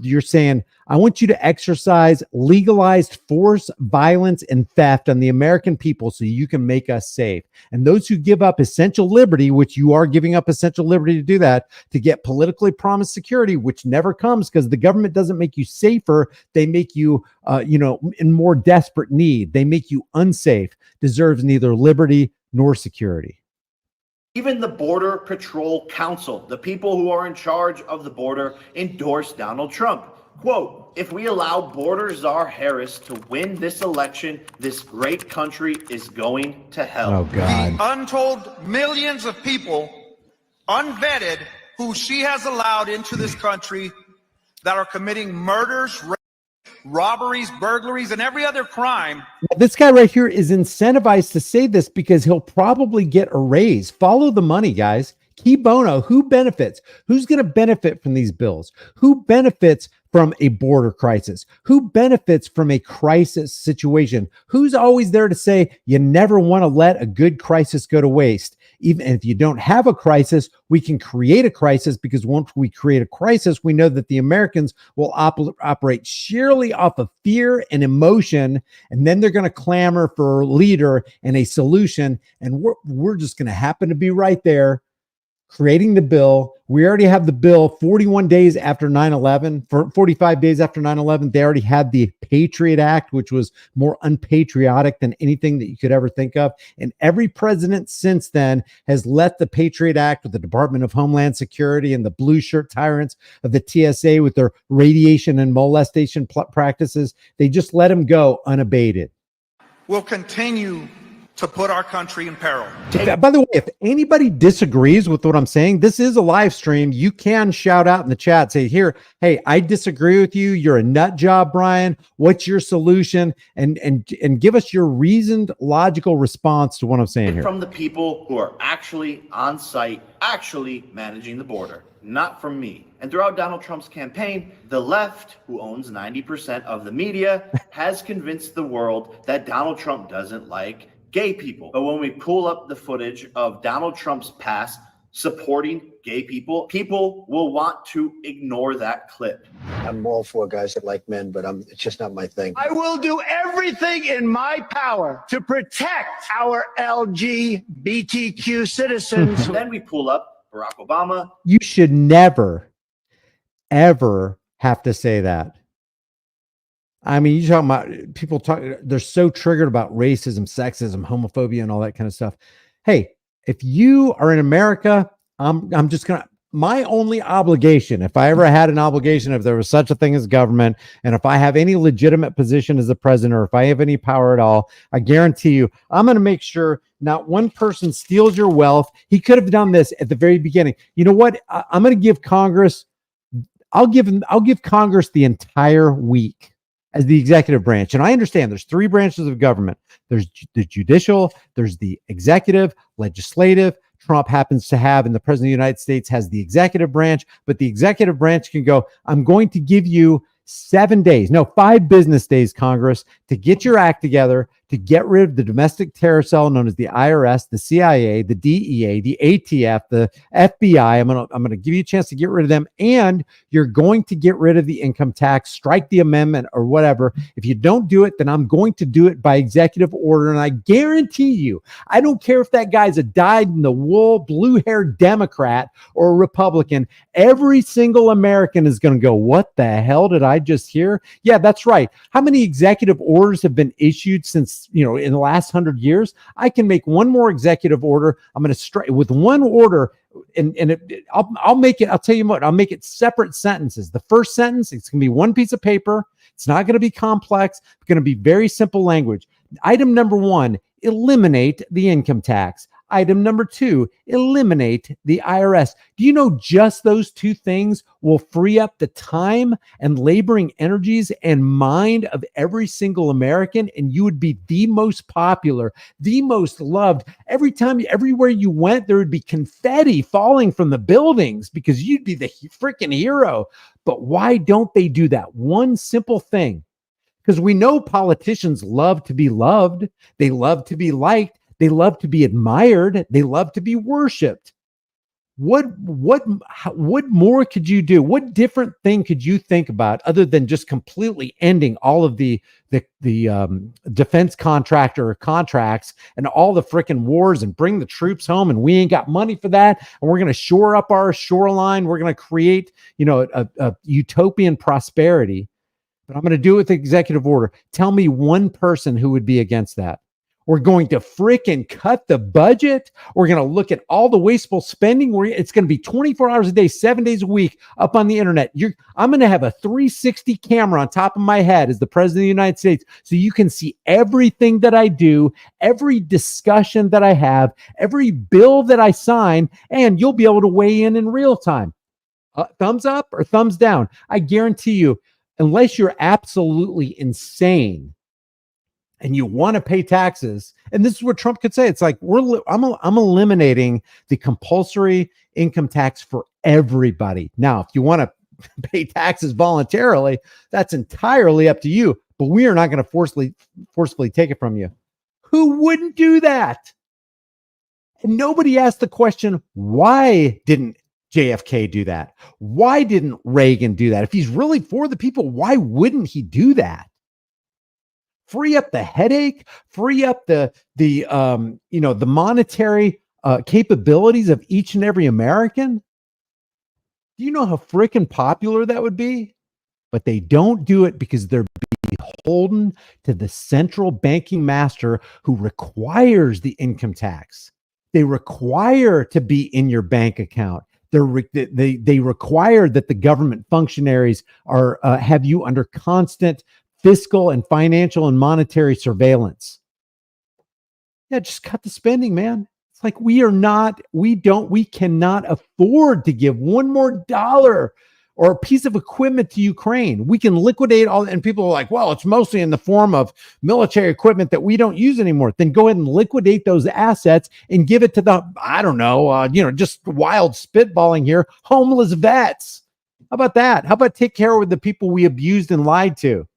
You're saying, I want you to exercise legalized force, violence, and theft on the American people so you can make us safe. And those who give up essential liberty, which you are giving up essential liberty to do that, to get politically promised security, which never comes because the government doesn't make you safer. They make you, in more desperate need. They make you unsafe, deserves neither liberty nor security. Even the Border Patrol Council, the people who are in charge of the border, endorsed Donald Trump. Quote, if we allow border czar Harris to win this election, this great country is going to hell. Oh, God. The untold millions of people, unvetted, who she has allowed into this country that are committing murders, robberies, burglaries, and every other crime. This guy right here is incentivized to say this because he'll probably get a raise. Follow the money, guys. Key bono. Who benefits? Who's going to benefit from these bills? Who benefits from a border crisis? Who benefits from a crisis situation? Who's always there to say you never want to let a good crisis go to waste? Even if you don't have a crisis, we can create a crisis, because once we create a crisis, we know that the Americans will operate sheerly off of fear and emotion, and then they're going to clamor for a leader and a solution, and we're just going to happen to be right there creating the bill. We already have the bill 41 days after 9/11, for 45 days after 9/11. They already had the Patriot Act, which was more unpatriotic than anything that you could ever think of. And every president since then has let the Patriot Act with the Department of Homeland Security and the blue shirt tyrants of the TSA with their radiation and molestation practices, they just let them go unabated. Will continue to put our country in peril. By the way, if anybody disagrees with what I'm saying, this is a live stream. You can shout out in the chat, say, here, hey, I disagree with you. You're a nut job, Brian. What's your solution? And give us your reasoned, logical response to what I'm saying here. From the people who are actually on site, actually managing the border, not from me. And throughout Donald Trump's campaign, the left, who owns 90% of the media, has convinced the world that Donald Trump doesn't like gay people. But when we pull up the footage of Donald Trump's past supporting gay people, people will want to ignore that clip. I'm all for guys that like men, but it's just not my thing. I will do everything in my power to protect our LGBTQ citizens. And then we pull up Barack Obama. You should never, ever have to say that. I mean, you're talking about people they're so triggered about racism, sexism, homophobia, and all that kind of stuff. Hey, if you are in America, I'm just going to, my only obligation, if I ever had an obligation, if there was such a thing as government, and if I have any legitimate position as a president, or if I have any power at all, I guarantee you, I'm going to make sure not one person steals your wealth. He could have done this at the very beginning. You know what? I'm going to give Congress I'll give Congress the entire week as the executive branch. And I understand there's three branches of government. There's the judicial, there's the executive, legislative. Trump happens to have, and the president of the United States has the executive branch, but the executive branch can go, I'm going to give you 5 business days, Congress, to get your act together, to get rid of the domestic terror cell known as the IRS, the CIA, the DEA, the ATF, the FBI. I'm gonna give you a chance to get rid of them, and you're going to get rid of the income tax, strike the amendment or whatever. If you don't do it, then I'm going to do it by executive order. And I guarantee you, I don't care if that guy's a dyed-in-the-wool, blue-haired Democrat or a Republican, every single American is going to go, what the hell did I just hear? Yeah, that's right. How many executive orders have been issued since, in the last 100 years? I can make one more executive order. I'm going to strike with one order, and I'll make it. I'll tell you what. I'll make it separate sentences. The first sentence, it's going to be one piece of paper. It's not going to be complex. It's going to be very simple language. Item number 1: eliminate the income tax. Item number 2, eliminate the IRS. Do you know just those 2 things will free up the time and laboring energies and mind of every single American, and you would be the most popular, the most loved. Everywhere you went, there would be confetti falling from the buildings because you'd be the freaking hero. But why don't they do that? One simple thing. Because we know politicians love to be loved. They love to be liked. They love to be admired. They love to be worshiped. What more could you do? What different thing could you think about other than just completely ending all of the defense contractor contracts and all the freaking wars and bring the troops home? And we ain't got money for that. And we're going to shore up our shoreline. We're going to create, a utopian prosperity. But I'm going to do it with executive order. Tell me one person who would be against that. We're going to freaking cut the budget. We're going to look at all the wasteful spending. It's going to be 24 hours a day, 7 days a week up on the internet. I'm going to have a 360 camera on top of my head as the president of the United States, so you can see everything that I do, every discussion that I have, every bill that I sign, and you'll be able to weigh in real time. Thumbs up or thumbs down. I guarantee you, unless you're absolutely insane and you want to pay taxes, and this is what Trump could say. It's like, I'm eliminating the compulsory income tax for everybody. Now, if you want to pay taxes voluntarily, that's entirely up to you, but we are not going to forcefully take it from you. Who wouldn't do that? And nobody asked the question, why didn't JFK do that? Why didn't Reagan do that? If he's really for the people, why wouldn't he do that? Free up the headache, free up the monetary capabilities of each and every American. Do you know how freaking popular that would be? But they don't do it because they're beholden to the central banking master who requires the income tax. They require to be in your bank account. They require that the government functionaries have you under constant fiscal and financial and monetary surveillance. Yeah, just cut the spending, man. It's like we cannot afford to give one more dollar or a piece of equipment to Ukraine. We can liquidate all, and people are like, well, it's mostly in the form of military equipment that we don't use anymore. Then go ahead and liquidate those assets and give it to just wild spitballing here, homeless vets. How about that? How about take care of the people we abused and lied to?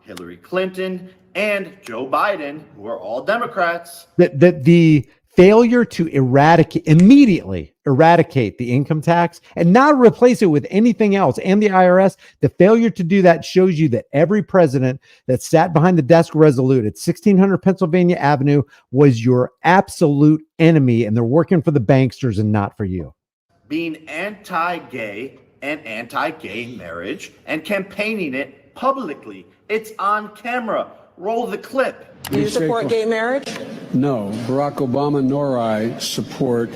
Hillary Clinton and Joe Biden, who are all Democrats. The failure to immediately eradicate the income tax and not replace it with anything else, and the IRS, the failure to do that shows you that every president that sat behind the desk resolute at 1600 Pennsylvania Avenue was your absolute enemy, and they're working for the banksters and not for you. Being anti-gay and anti-gay marriage and campaigning it publicly. It's on camera. Roll the clip. Do you support gay marriage? No, Barack Obama nor I support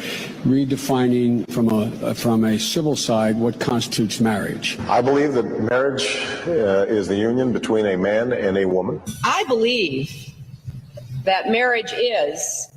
redefining from a civil side what constitutes marriage. I believe that marriage is the union between a man and a woman. I believe that marriage is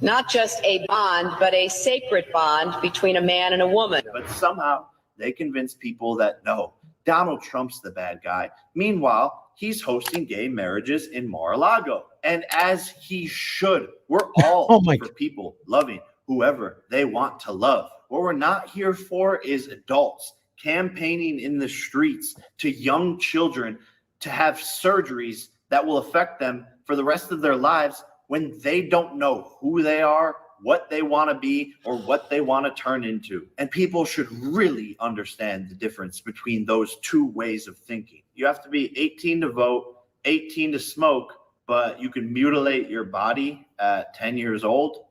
not just a bond, but a sacred bond between a man and a woman. But somehow They convince people that no, Donald Trump's the bad guy. Meanwhile, he's hosting gay marriages in Mar-a-Lago. And as he should, we're all for people loving whoever they want to love. What we're not here for is adults campaigning in the streets to young children to have surgeries that will affect them for the rest of their lives when they don't know who they are, what they want to be, or what they want to turn into. And people should really understand the difference between those two ways of thinking. You have to be 18 to vote, 18 to smoke, but you can mutilate your body at 10 years old.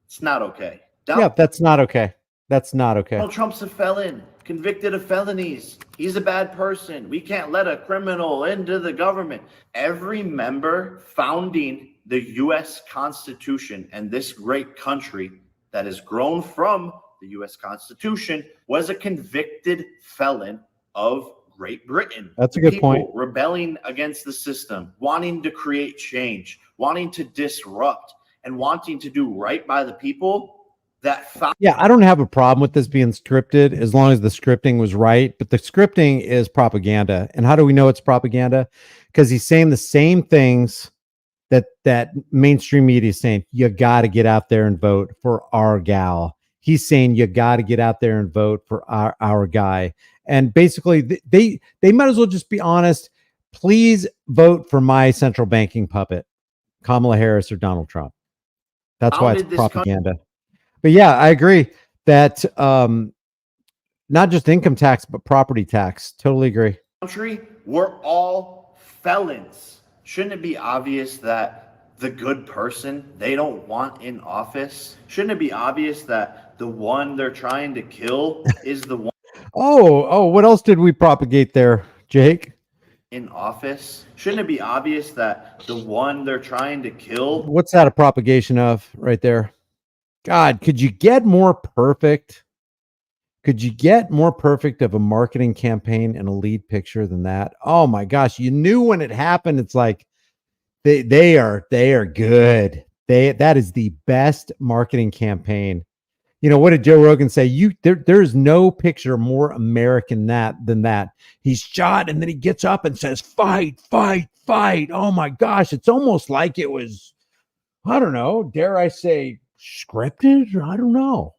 It's not okay. That's not okay. That's not okay. Donald Trump's a felon, convicted of felonies. He's a bad person. We can't let a criminal into the government. Every member founding the U.S. Constitution and this great country that has grown from the U.S. Constitution was a convicted felon of Great Britain. That's a good People point. rebelling against the system, wanting to create change, wanting to disrupt, and wanting to do right by the people. Yeah, I don't have a problem with this being scripted as long as the scripting was right. But the scripting is propaganda. And how do we know it's propaganda? Because he's saying the same things that mainstream media is saying. You got to get out there and vote for our gal. He's saying you got to get out there and vote for our guy. And basically, they might as well just be honest. Please vote for my central banking puppet, Kamala Harris or Donald Trump. That's why it's propaganda. But yeah, I agree that not just income tax, but property tax. Totally agree. Country, we're all felons. Shouldn't it be obvious that the good person they don't want in office? Shouldn't it be obvious that the one they're trying to kill is the one what else did we propagate there, Jake? in office? Shouldn't it be obvious that the one they're trying to kill? What's that a propagation of right there? God, could you get more perfect? Could you get more perfect of a marketing campaign and a lead picture than that? Oh my gosh, you knew when it happened. It's like they are good. That is the best marketing campaign. You know, what did Joe Rogan say? There's no picture more American than that. He's shot and then he gets up and says, "Fight, fight, fight." Oh my gosh, it's almost like it was, I don't know, dare I say, scripted? I don't know.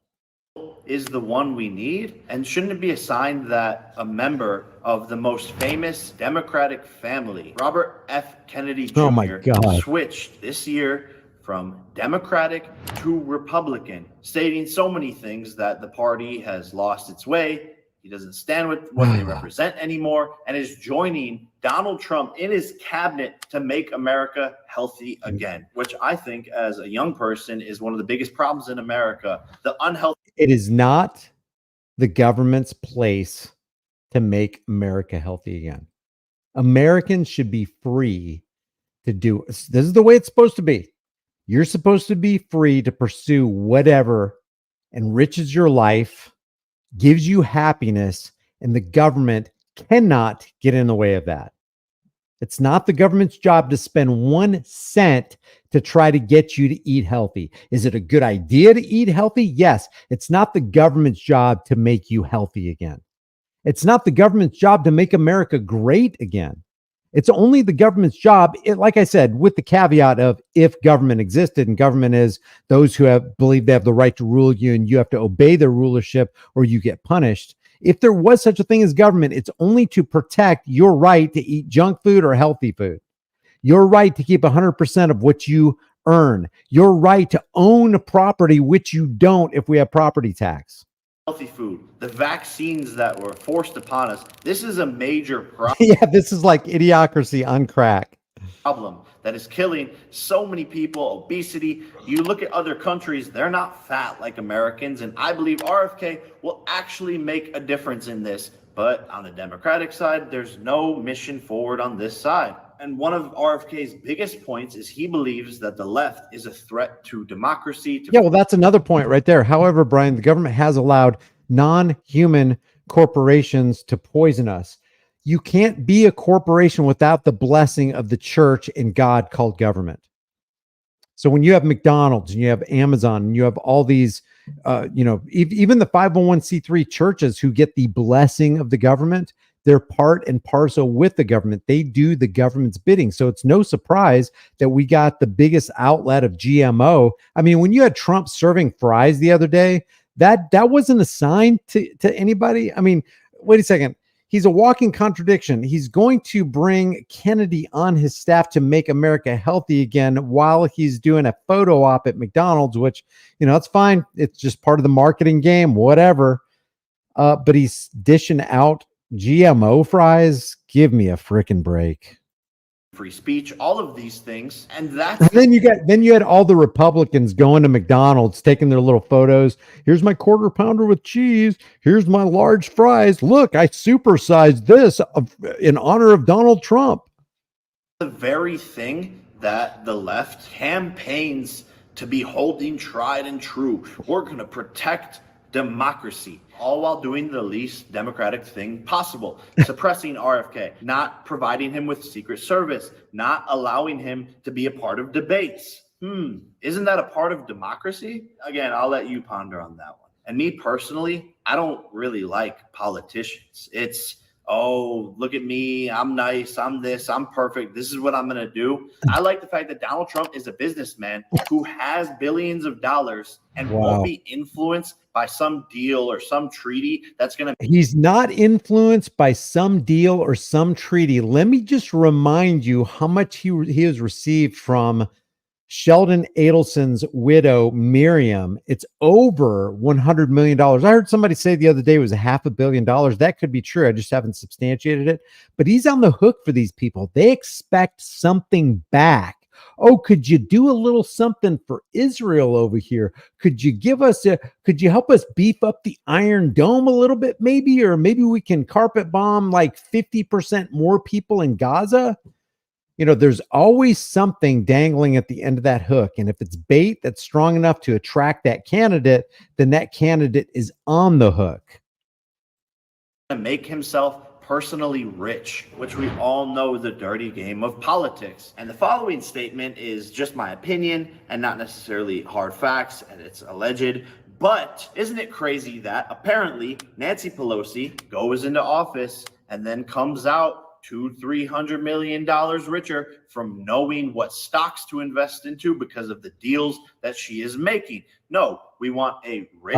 Is the one we need? And shouldn't it be a sign that a member of the most famous Democratic family, Robert F. Kennedy Jr., switched this year from Democratic to Republican, stating so many things that the party has lost its way. He doesn't stand with what they represent anymore and is joining Donald Trump in his cabinet to make America healthy again, which I think as a young person is one of the biggest problems in America. The unhealthy. It is not the government's place to make America healthy again. Americans should be free to do. This is the way it's supposed to be. You're supposed to be free to pursue whatever enriches your life, gives you happiness, and the government cannot get in the way of that. It's not the government's job to spend 1 cent to try to get you to eat healthy. Is it a good idea to eat healthy? Yes. It's not the government's job to make you healthy again. It's not the government's job to make America great again. It's only the government's job, like I said, with the caveat of if government existed, and government is those who believe they have the right to rule you and you have to obey their rulership or you get punished. If there was such a thing as government, it's only to protect your right to eat junk food or healthy food, your right to keep 100% of what you earn, your right to own property, which you don't if we have property tax. Healthy food, the vaccines that were forced upon us. This is a major problem. Yeah, this is like idiocracy on crack. Problem that is killing so many people. Obesity. You look at other countries, they're not fat like Americans, and I believe RFK will actually make a difference in this. But on the Democratic side, there's no mission forward on this side. And one of RFK's biggest points is he believes that the left is a threat to democracy. Yeah, well, that's another point right there. However, Brian, the government has allowed non-human corporations to poison us. You can't be a corporation without the blessing of the church and God called government. So when you have McDonald's and you have Amazon and you have all these even the 501c3 churches who get the blessing of the government, they're part and parcel with the government. They do the government's bidding. So it's no surprise that we got the biggest outlet of GMO. I mean, when you had Trump serving fries the other day, that wasn't a sign to anybody. I mean, wait a second. He's a walking contradiction. He's going to bring Kennedy on his staff to make America healthy again while he's doing a photo op at McDonald's, which, it's fine. It's just part of the marketing game, whatever. But he's dishing out GMO fries. Give me a freaking break. Free speech, all of these things. And then you had all the Republicans going to McDonald's, taking their little photos. Here's my quarter pounder with cheese. Here's my large fries. Look, I supersized this in honor of Donald Trump. The very thing that the left campaigns to be holding tried and true. We're going to protect democracy, all while doing the least democratic thing possible, suppressing RFK, not providing him with Secret Service, not allowing him to be a part of debates. Isn't that a part of democracy? Again, I'll let you ponder on that one. And me personally, I don't really like politicians. It's, oh, look at me, I'm nice, I'm this, I'm perfect, this is what I'm going to do. I like the fact that Donald Trump is a businessman who has billions of dollars and won't be influenced by some deal or some treaty that's going to... He's not influenced by some deal or some treaty. Let me just remind you how much he has received from Sheldon Adelson's widow, Miriam. It's over $100 million. I heard somebody say the other day it was $500 million. That could be true. I just haven't substantiated it. But he's on the hook for these people. They expect something back. Oh, could you do a little something for Israel over here? Could you could you help us beef up the Iron Dome a little bit, maybe? Or maybe we can carpet bomb like 50% more people in Gaza? There's always something dangling at the end of that hook. And if it's bait that's strong enough to attract that candidate, then that candidate is on the hook. To make himself personally rich, which we all know the dirty game of politics. And the following statement is just my opinion and not necessarily hard facts, and it's alleged. But isn't it crazy that apparently Nancy Pelosi goes into office and then comes out $200-300 million richer from knowing what stocks to invest into because of the deals that she is making? No, we want a rich.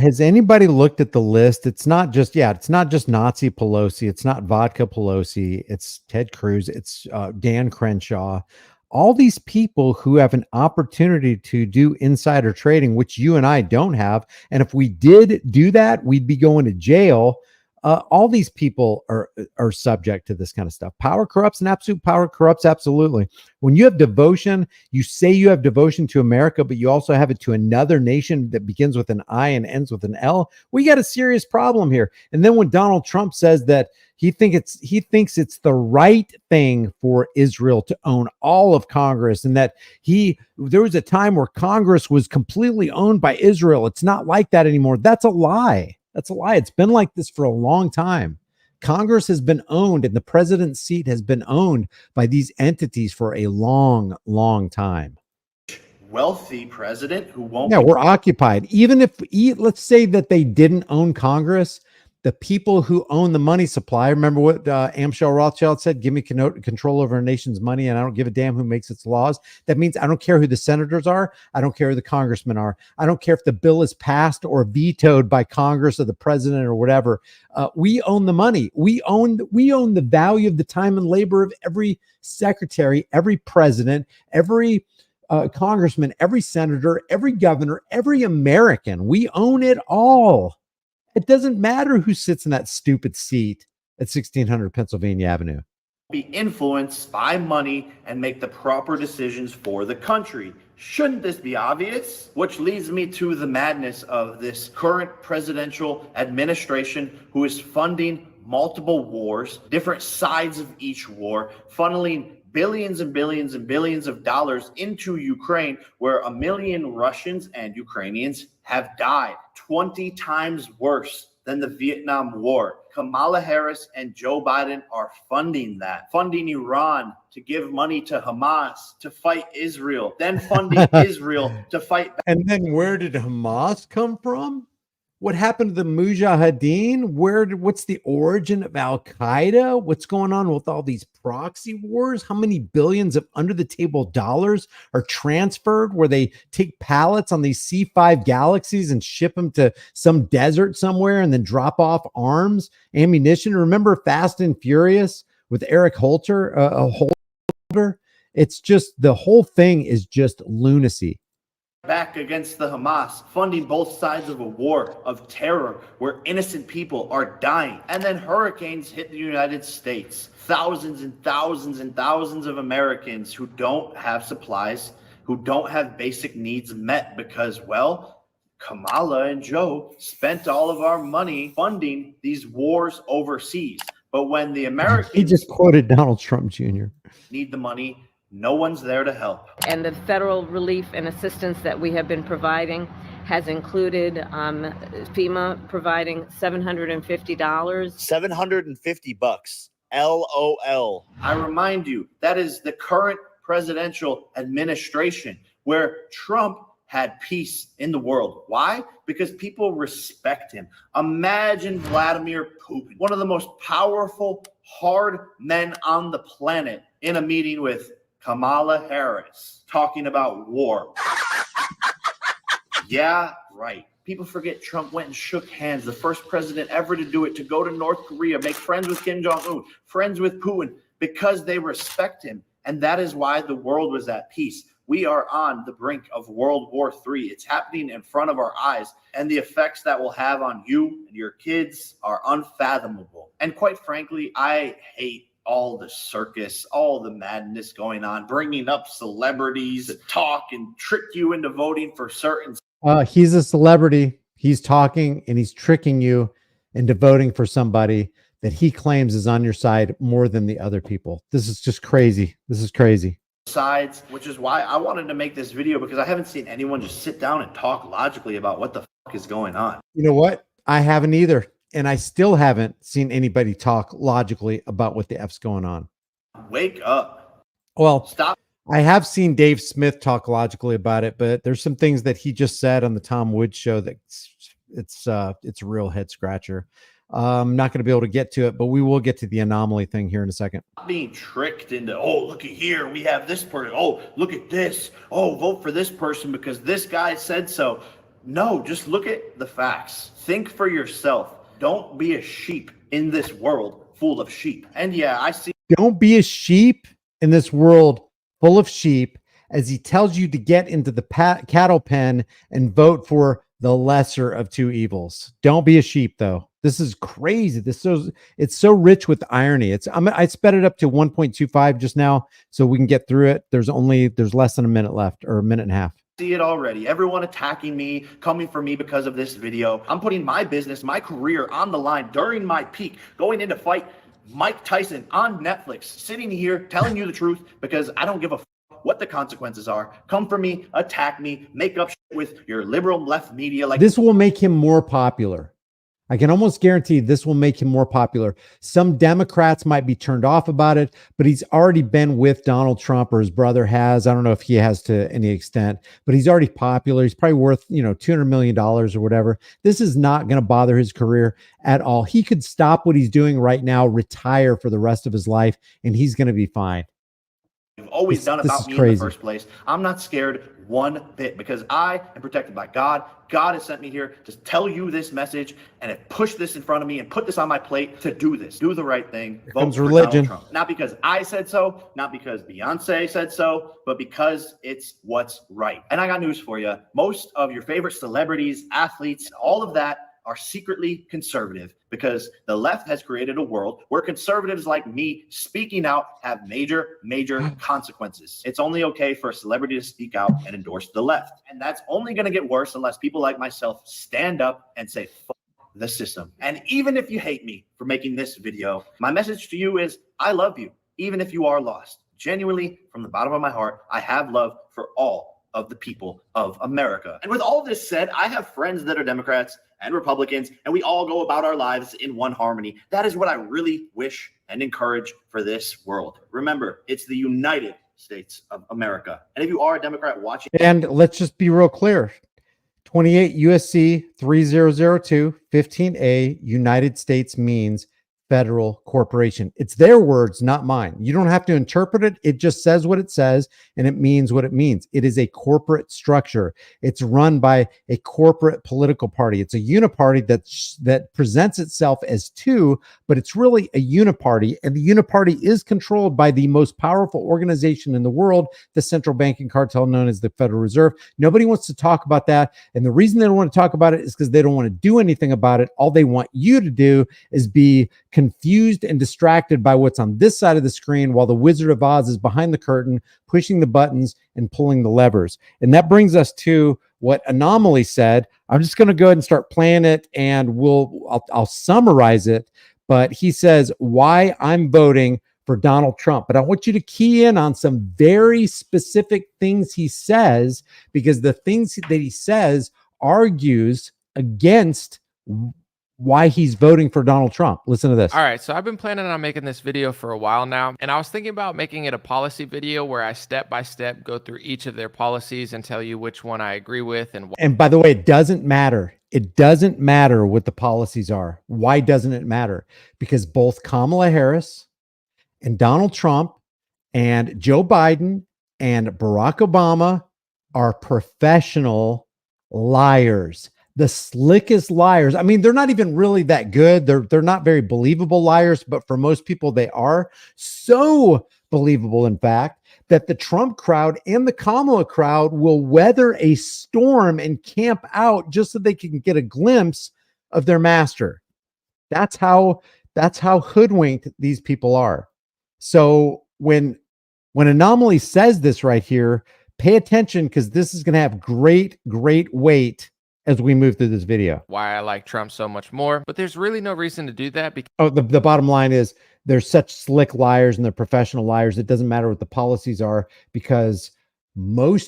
Has anybody looked at the list? It's not just Nazi Pelosi. It's not Vodka Pelosi. It's Ted Cruz. It's Dan Crenshaw. All these people who have an opportunity to do insider trading, which you and I don't have. And if we did do that, we'd be going to jail. All these people are subject to this kind of stuff. Power corrupts, and absolute power corrupts absolutely. When you have devotion, you say you have devotion to America, but you also have it to another nation that begins with an I and ends with an L. We got a serious problem here. And then when Donald Trump says that he thinks it's the right thing for Israel to own all of Congress, and that there was a time where Congress was completely owned by Israel. It's not like that anymore. That's a lie. That's a lie. It's been like this for a long time. Congress has been owned, and the president's seat has been owned by these entities for a long, long time. Wealthy president who won't. Yeah, we're occupied. Even if, let's say that they didn't own Congress, the people who own the money supply. Remember what Amschel Rothschild said? Give me control over a nation's money, and I don't give a damn who makes its laws. That means I don't care who the senators are. I don't care who the congressmen are. I don't care if the bill is passed or vetoed by Congress or the president or whatever. We own the money. We own the value of the time and labor of every secretary, every president, every congressman, every senator, every governor, every American. We own it all. It doesn't matter who sits in that stupid seat at 1600 Pennsylvania Avenue. Be influenced by money and make the proper decisions for the country. Shouldn't this be obvious? Which leads me to the madness of this current presidential administration, who is funding multiple wars, different sides of each war, funneling billions and billions and billions of dollars into Ukraine, where 1 million Russians and Ukrainians have died. 20 times worse than the Vietnam War. Kamala Harris and Joe Biden are funding that, funding Iran to give money to Hamas to fight Israel, then funding Israel to fight. And then where did Hamas come from? What happened to the Mujahideen? What's the origin of Al Qaeda? What's going on with all these proxy wars? How many billions of under the table dollars are transferred where they take pallets on these C5 Galaxies and ship them to some desert somewhere and then drop off arms, ammunition? Remember Fast and Furious with Eric Holder? It's just, the whole thing is just lunacy. Back against the Hamas, funding both sides of a war of terror where innocent people are dying. And then hurricanes hit the United States. Thousands and thousands and thousands of Americans who don't have supplies, who don't have basic needs met because, well, Kamala and Joe spent all of our money funding these wars overseas. But when the Americans He just quoted Donald Trump Jr. need the money, no one's there to help. And the federal relief and assistance that we have been providing has included FEMA providing $750. $750. LOL. I remind you, that is the current presidential administration where Trump had peace in the world. Why? Because people respect him. Imagine Vladimir Putin, one of the most powerful, hard men on the planet, in a meeting with Kamala Harris talking about war. Yeah, right. People forget Trump went and shook hands, the first president ever to do it, to go to North Korea, make friends with Kim Jong-un, friends with Putin, because they respect him. And that is why the world was at peace. We are on the brink of World War III. It's happening in front of our eyes, and the effects that will have on you and your kids are unfathomable. And quite frankly, I hate all the circus, all the madness going on, bringing up celebrities to talk and trick you into voting for certain. He's a celebrity. He's talking and he's tricking you into voting for somebody that he claims is on your side more than the other people. This is just crazy. This is crazy. Sides, which is why I wanted to make this video, because I haven't seen anyone just sit down and talk logically about what the fuck is going on. You know what? I haven't either. And I still haven't seen anybody talk logically about what the F's going on. Wake up. Well, Stop. I have seen Dave Smith talk logically about it, but there's some things that he just said on the Tom Woods show that it's a real head scratcher. I'm not going to be able to get to it, but we will get to the anomaly thing here in a second. Being tricked into, oh, looky here, we have this person. Oh, look at this. Oh, vote for this person because this guy said so. No, just look at the facts. Think for yourself. Don't be a sheep in this world full of sheep. And yeah, I see. Don't be a sheep in this world full of sheep, as he tells you to get into the cattle pen and vote for the lesser of two evils. Don't be a sheep, though. This is crazy. It's so rich with irony. I sped it up to 1.25 just now so we can get through it. There's less than a minute left, or a minute and a half. See it already. Everyone attacking me, coming for me because of this video. I'm putting my business, my career on the line during my peak, going in to fight Mike Tyson on Netflix, sitting here telling you the truth because I don't give a what the consequences are. Come for me, attack me, make up shit with your liberal left media. Like this will make him more popular. I can almost guarantee this will make him more popular. Some Democrats might be turned off about it, but he's already been with Donald Trump, or his brother has. I don't know if he has to any extent, but he's already popular. He's probably worth, $200 million or whatever. This is not going to bother his career at all. He could stop what he's doing right now, retire for the rest of his life, and he's going to be fine. You've always done about me in the first place. I'm not scared one bit because I am protected by God. God has sent me here to tell you this message and have pushed this in front of me and put this on my plate to do this. Do the right thing. Here comes religion. Donald Trump. Not because I said so, not because Beyonce said so, but because it's what's right. And I got news for you. Most of your favorite celebrities, athletes, all of that are secretly conservative because the left has created a world where conservatives like me speaking out have major consequences. It's only okay for a celebrity to speak out and endorse the left. And that's only going to get worse unless people like myself stand up and say, fuck the system. And even if you hate me for making this video, my message to you is I love you, even if you are lost. Genuinely, from the bottom of my heart, I have love for all of the people of America. And with all this said, I have friends that are Democrats and Republicans, and we all go about our lives in one harmony. That is what I really wish and encourage for this world. Remember, it's the United States of America. And if you are a Democrat watching, And let's just be real clear. 28 USC 3002 15A, United States means federal corporation. It's their words, not mine. You don't have to interpret it. It just says what it says, and it means what it means. It is a corporate structure. It's run by a corporate political party. It's a uniparty that presents itself as two, but it's really a uniparty, and the uniparty is controlled by the most powerful organization in the world, the central banking cartel known as the Federal Reserve. Nobody wants to talk about that, and the reason they don't want to talk about it is because they don't want to do anything about it. All they want you to do is be confused and distracted by what's on this side of the screen while the Wizard of Oz is behind the curtain, pushing the buttons and pulling the levers. And that brings us to what Anomaly said. I'm just going to go ahead and start playing it, and I'll summarize it. But he says why I'm voting for Donald Trump. But I want you to key in on some very specific things he says, because the things that he says argues against why he's voting for Donald Trump. Listen to this. All right, so I've been planning on making this video for a while now, and I was thinking about making it a policy video where I step by step go through each of their policies and tell you which one I agree with and why. And by the way, it doesn't matter. It doesn't matter what the policies are. Why doesn't it matter? Because both Kamala Harris and Donald Trump and Joe Biden and Barack Obama are professional liars. The slickest liars. I mean, they're not even really that good. They're not very believable liars, but for most people, they are so believable, in fact, that the Trump crowd and the Kamala crowd will weather a storm and camp out just so they can get a glimpse of their master. That's how hoodwinked these people are. So when Anomaly says this right here, pay attention, because this is going to have great weight as we move through this video. Why I like Trump so much more, but there's really no reason to do that because the bottom line is they're such slick liars and they're professional liars. It doesn't matter what the policies are, because more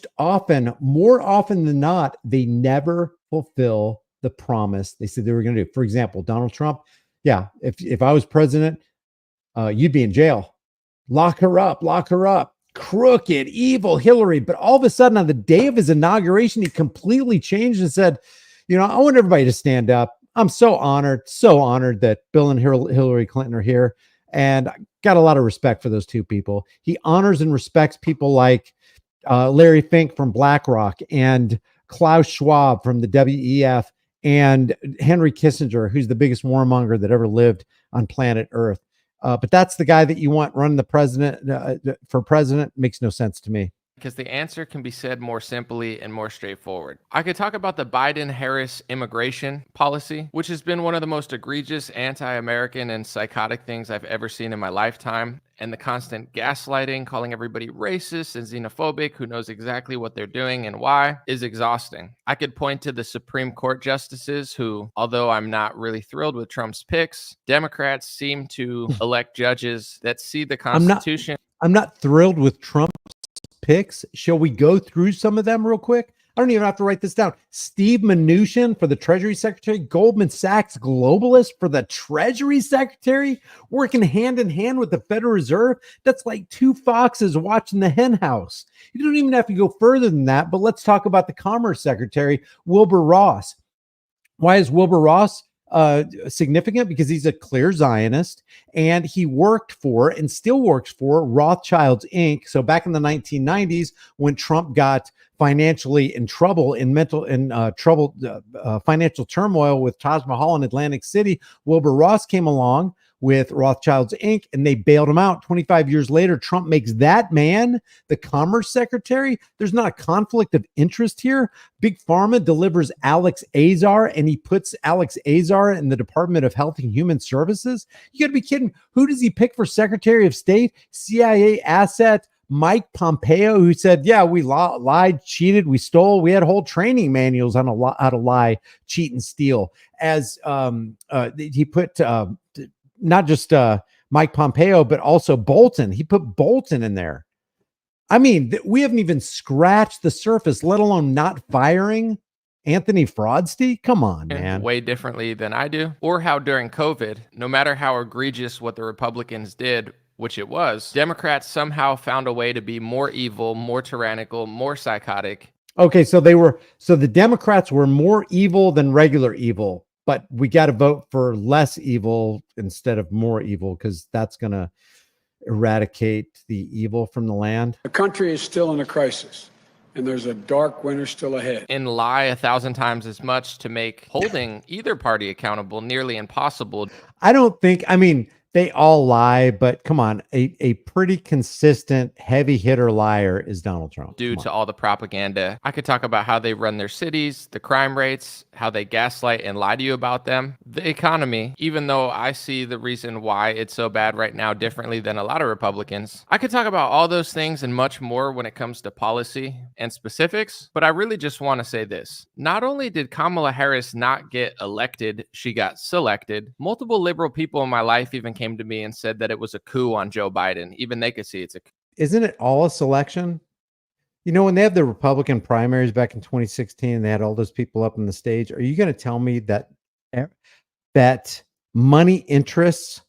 often than not, they never fulfill the promise they said they were going to do. For example, Donald Trump. Yeah. If I was president, you'd be in jail. Lock her up. Crooked, evil Hillary. But all of a sudden, on the day of his inauguration, he completely changed and said, I want everybody to stand up. I'm so honored that Bill and Hillary Clinton are here. And I got a lot of respect for those two people. He honors and respects people like Larry Fink from BlackRock and Klaus Schwab from the WEF and Henry Kissinger, who's the biggest warmonger that ever lived on planet Earth. But that's the guy that you want running the president for president. Makes no sense to me. Because the answer can be said more simply and more straightforward. I could talk about the Biden-Harris immigration policy, which has been one of the most egregious anti-American and psychotic things I've ever seen in my lifetime. And the constant gaslighting, calling everybody racist and xenophobic who knows exactly what they're doing and why, is exhausting. I could point to the Supreme Court justices who, although I'm not really thrilled with Trump's picks, Democrats seem to elect judges that see the Constitution. I'm not thrilled with Trump's picks. Shall we go through some of them real quick? I don't even have to write this down. Steve Mnuchin for the Treasury Secretary, Goldman Sachs globalist for the Treasury Secretary, working hand in hand with the Federal Reserve. That's like two foxes watching the hen house. You don't even have to go further than that, but let's talk about the Commerce Secretary, Wilbur Ross. Why is Wilbur Ross significant? Because he's a clear Zionist, and he worked for and still works for Rothschilds Inc. So back in the 1990s, when Trump got financially in trouble, financial turmoil with Taj Mahal in Atlantic City, Wilbur Ross came along with Rothschilds Inc. and they bailed him out. 25 years later, Trump makes that man the Commerce Secretary. There's not a conflict of interest here. Big Pharma delivers Alex Azar, and he puts Alex Azar in the Department of Health and Human Services. You got to be kidding. Who does he pick for Secretary of State? CIA asset Mike Pompeo, who said, yeah, we lied, cheated, we stole. We had whole training manuals on how to lie, cheat, and steal. As he put not just Mike Pompeo, but also Bolton. He put Bolton in there. I mean, we haven't even scratched the surface, let alone not firing Anthony Fraudstey. Come on, man. Way differently than I do, or how during COVID, no matter how egregious what the Republicans did, which it was, Democrats somehow found a way to be more evil, more tyrannical, more psychotic. Okay, so the Democrats were more evil than regular evil, but we got to vote for less evil instead of more evil because that's going to eradicate the evil from the land. The country is still in a crisis, and there's a dark winter still ahead. And lie 1,000 times as much to make holding either party accountable nearly impossible. I don't think, I mean, they all lie, but come on, a pretty consistent heavy hitter liar is Donald Trump. Due to all the propaganda. I could talk about how they run their cities, the crime rates, how they gaslight and lie to you about them, the economy, even though I see the reason why it's so bad right now differently than a lot of Republicans. I could talk about all those things and much more when it comes to policy and specifics, but I really just want to say this. Not only did Kamala Harris not get elected, she got selected. Multiple liberal people in my life even came to me and said that it was a coup on Joe Biden. Even they could see it's a coup. Isn't it all a selection? You know, when they have the Republican primaries back in 2016 and they had all those people up on the stage, are you going to tell me that money interests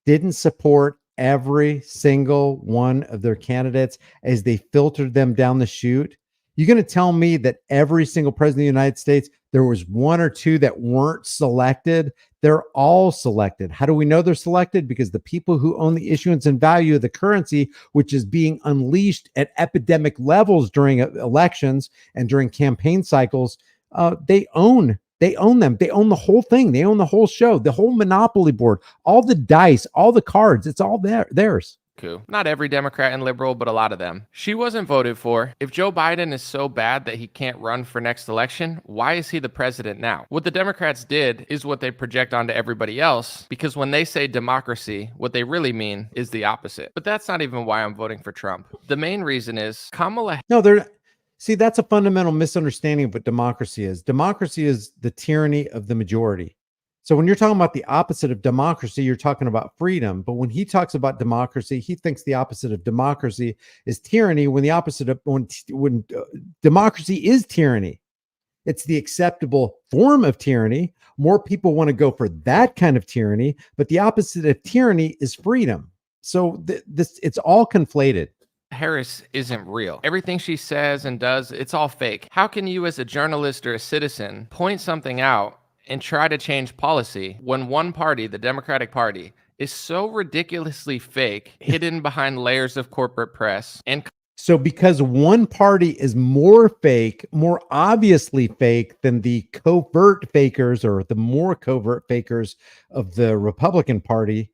didn't support every single one of their candidates as they filtered them down the chute? You're going to tell me that every single president of the United States, there was one or two that weren't selected? They're all selected. How do we know they're selected? Because the people who own the issuance and value of the currency, which is being unleashed at epidemic levels during elections and during campaign cycles, they own them. They own the whole thing. They own the whole show, the whole monopoly board, all the dice, all the cards. It's all theirs. Coup. Not every Democrat and liberal, but a lot of them. She wasn't voted for. If Joe Biden is so bad that he can't run for next election, why is he the president now? What the Democrats did is what they project onto everybody else, because when they say democracy, what they really mean is the opposite. But that's not even why I'm voting for Trump. The main reason is Kamala. No, see, that's a fundamental misunderstanding of what democracy is. Democracy is the tyranny of the majority. So when you're talking about the opposite of democracy, you're talking about freedom. But when he talks about democracy, he thinks the opposite of democracy is tyranny. When the opposite of when democracy is tyranny, it's the acceptable form of tyranny. More people want to go for that kind of tyranny, but the opposite of tyranny is freedom. So it's all conflated. Harris isn't real. Everything she says and does, it's all fake. How can you as a journalist or a citizen point something out and try to change policy when one party, the Democratic Party, is so ridiculously fake, hidden behind layers of corporate press? And so because one party is more fake, more obviously fake than the covert fakers or the more covert fakers of the Republican Party,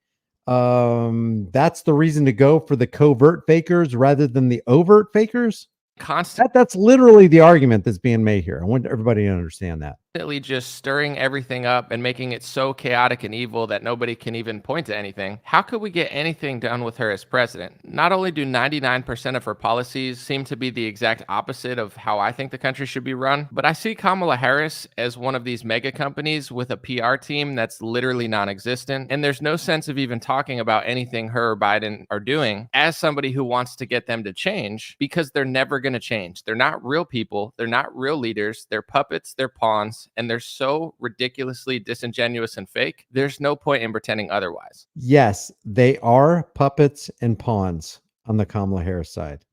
that's the reason to go for the covert fakers rather than the overt fakers? That's literally the argument that's being made here. I want everybody to understand that. Just stirring everything up and making it so chaotic and evil that nobody can even point to anything. How could we get anything done with her as president? Not only do 99% of her policies seem to be the exact opposite of how I think the country should be run, but I see Kamala Harris as one of these mega companies with a PR team that's literally non-existent, and there's no sense of even talking about anything her or Biden are doing as somebody who wants to get them to change, because they're never going to change. They're not real people. They're not real leaders. They're puppets. They're pawns. And they're so ridiculously disingenuous and fake. There's no point in pretending otherwise. Yes, they are puppets and pawns on the Kamala Harris side.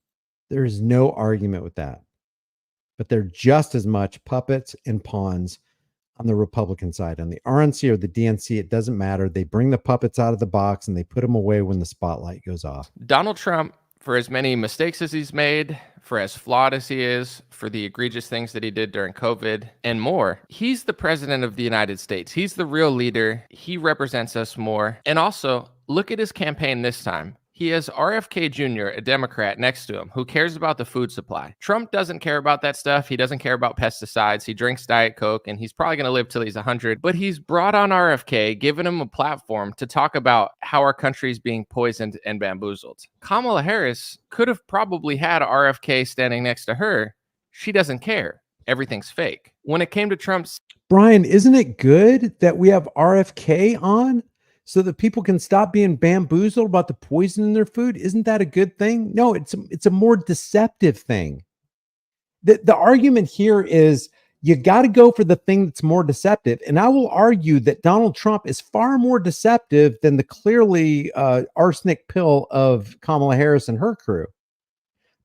There is no argument with that. But they're just as much puppets and pawns on the Republican side. On the RNC or the DNC, it doesn't matter. They bring the puppets out of the box and they put them away when the spotlight goes off. Donald Trump, for as many mistakes as he's made, for as flawed as he is, for the egregious things that he did during COVID and more, he's the president of the United States. He's the real leader. He represents us more. And also, look at his campaign this time. He has RFK Jr., a Democrat, next to him who cares about the food supply. Trump doesn't care about that stuff. He doesn't care about pesticides. He drinks Diet Coke, and he's probably going to live till he's 100. But he's brought on RFK, given him a platform to talk about how our country is being poisoned and bamboozled. Kamala Harris could have probably had RFK standing next to her. She doesn't care. Everything's fake. When it came to Trump's... Brian, isn't it good that we have RFK on? so that people can stop being bamboozled about the poison in their food? Isn't that a good thing? No, it's a more deceptive thing. The argument here is you got to go for the thing that's more deceptive. And I will argue that Donald Trump is far more deceptive than the clearly arsenic pill of Kamala Harris and her crew.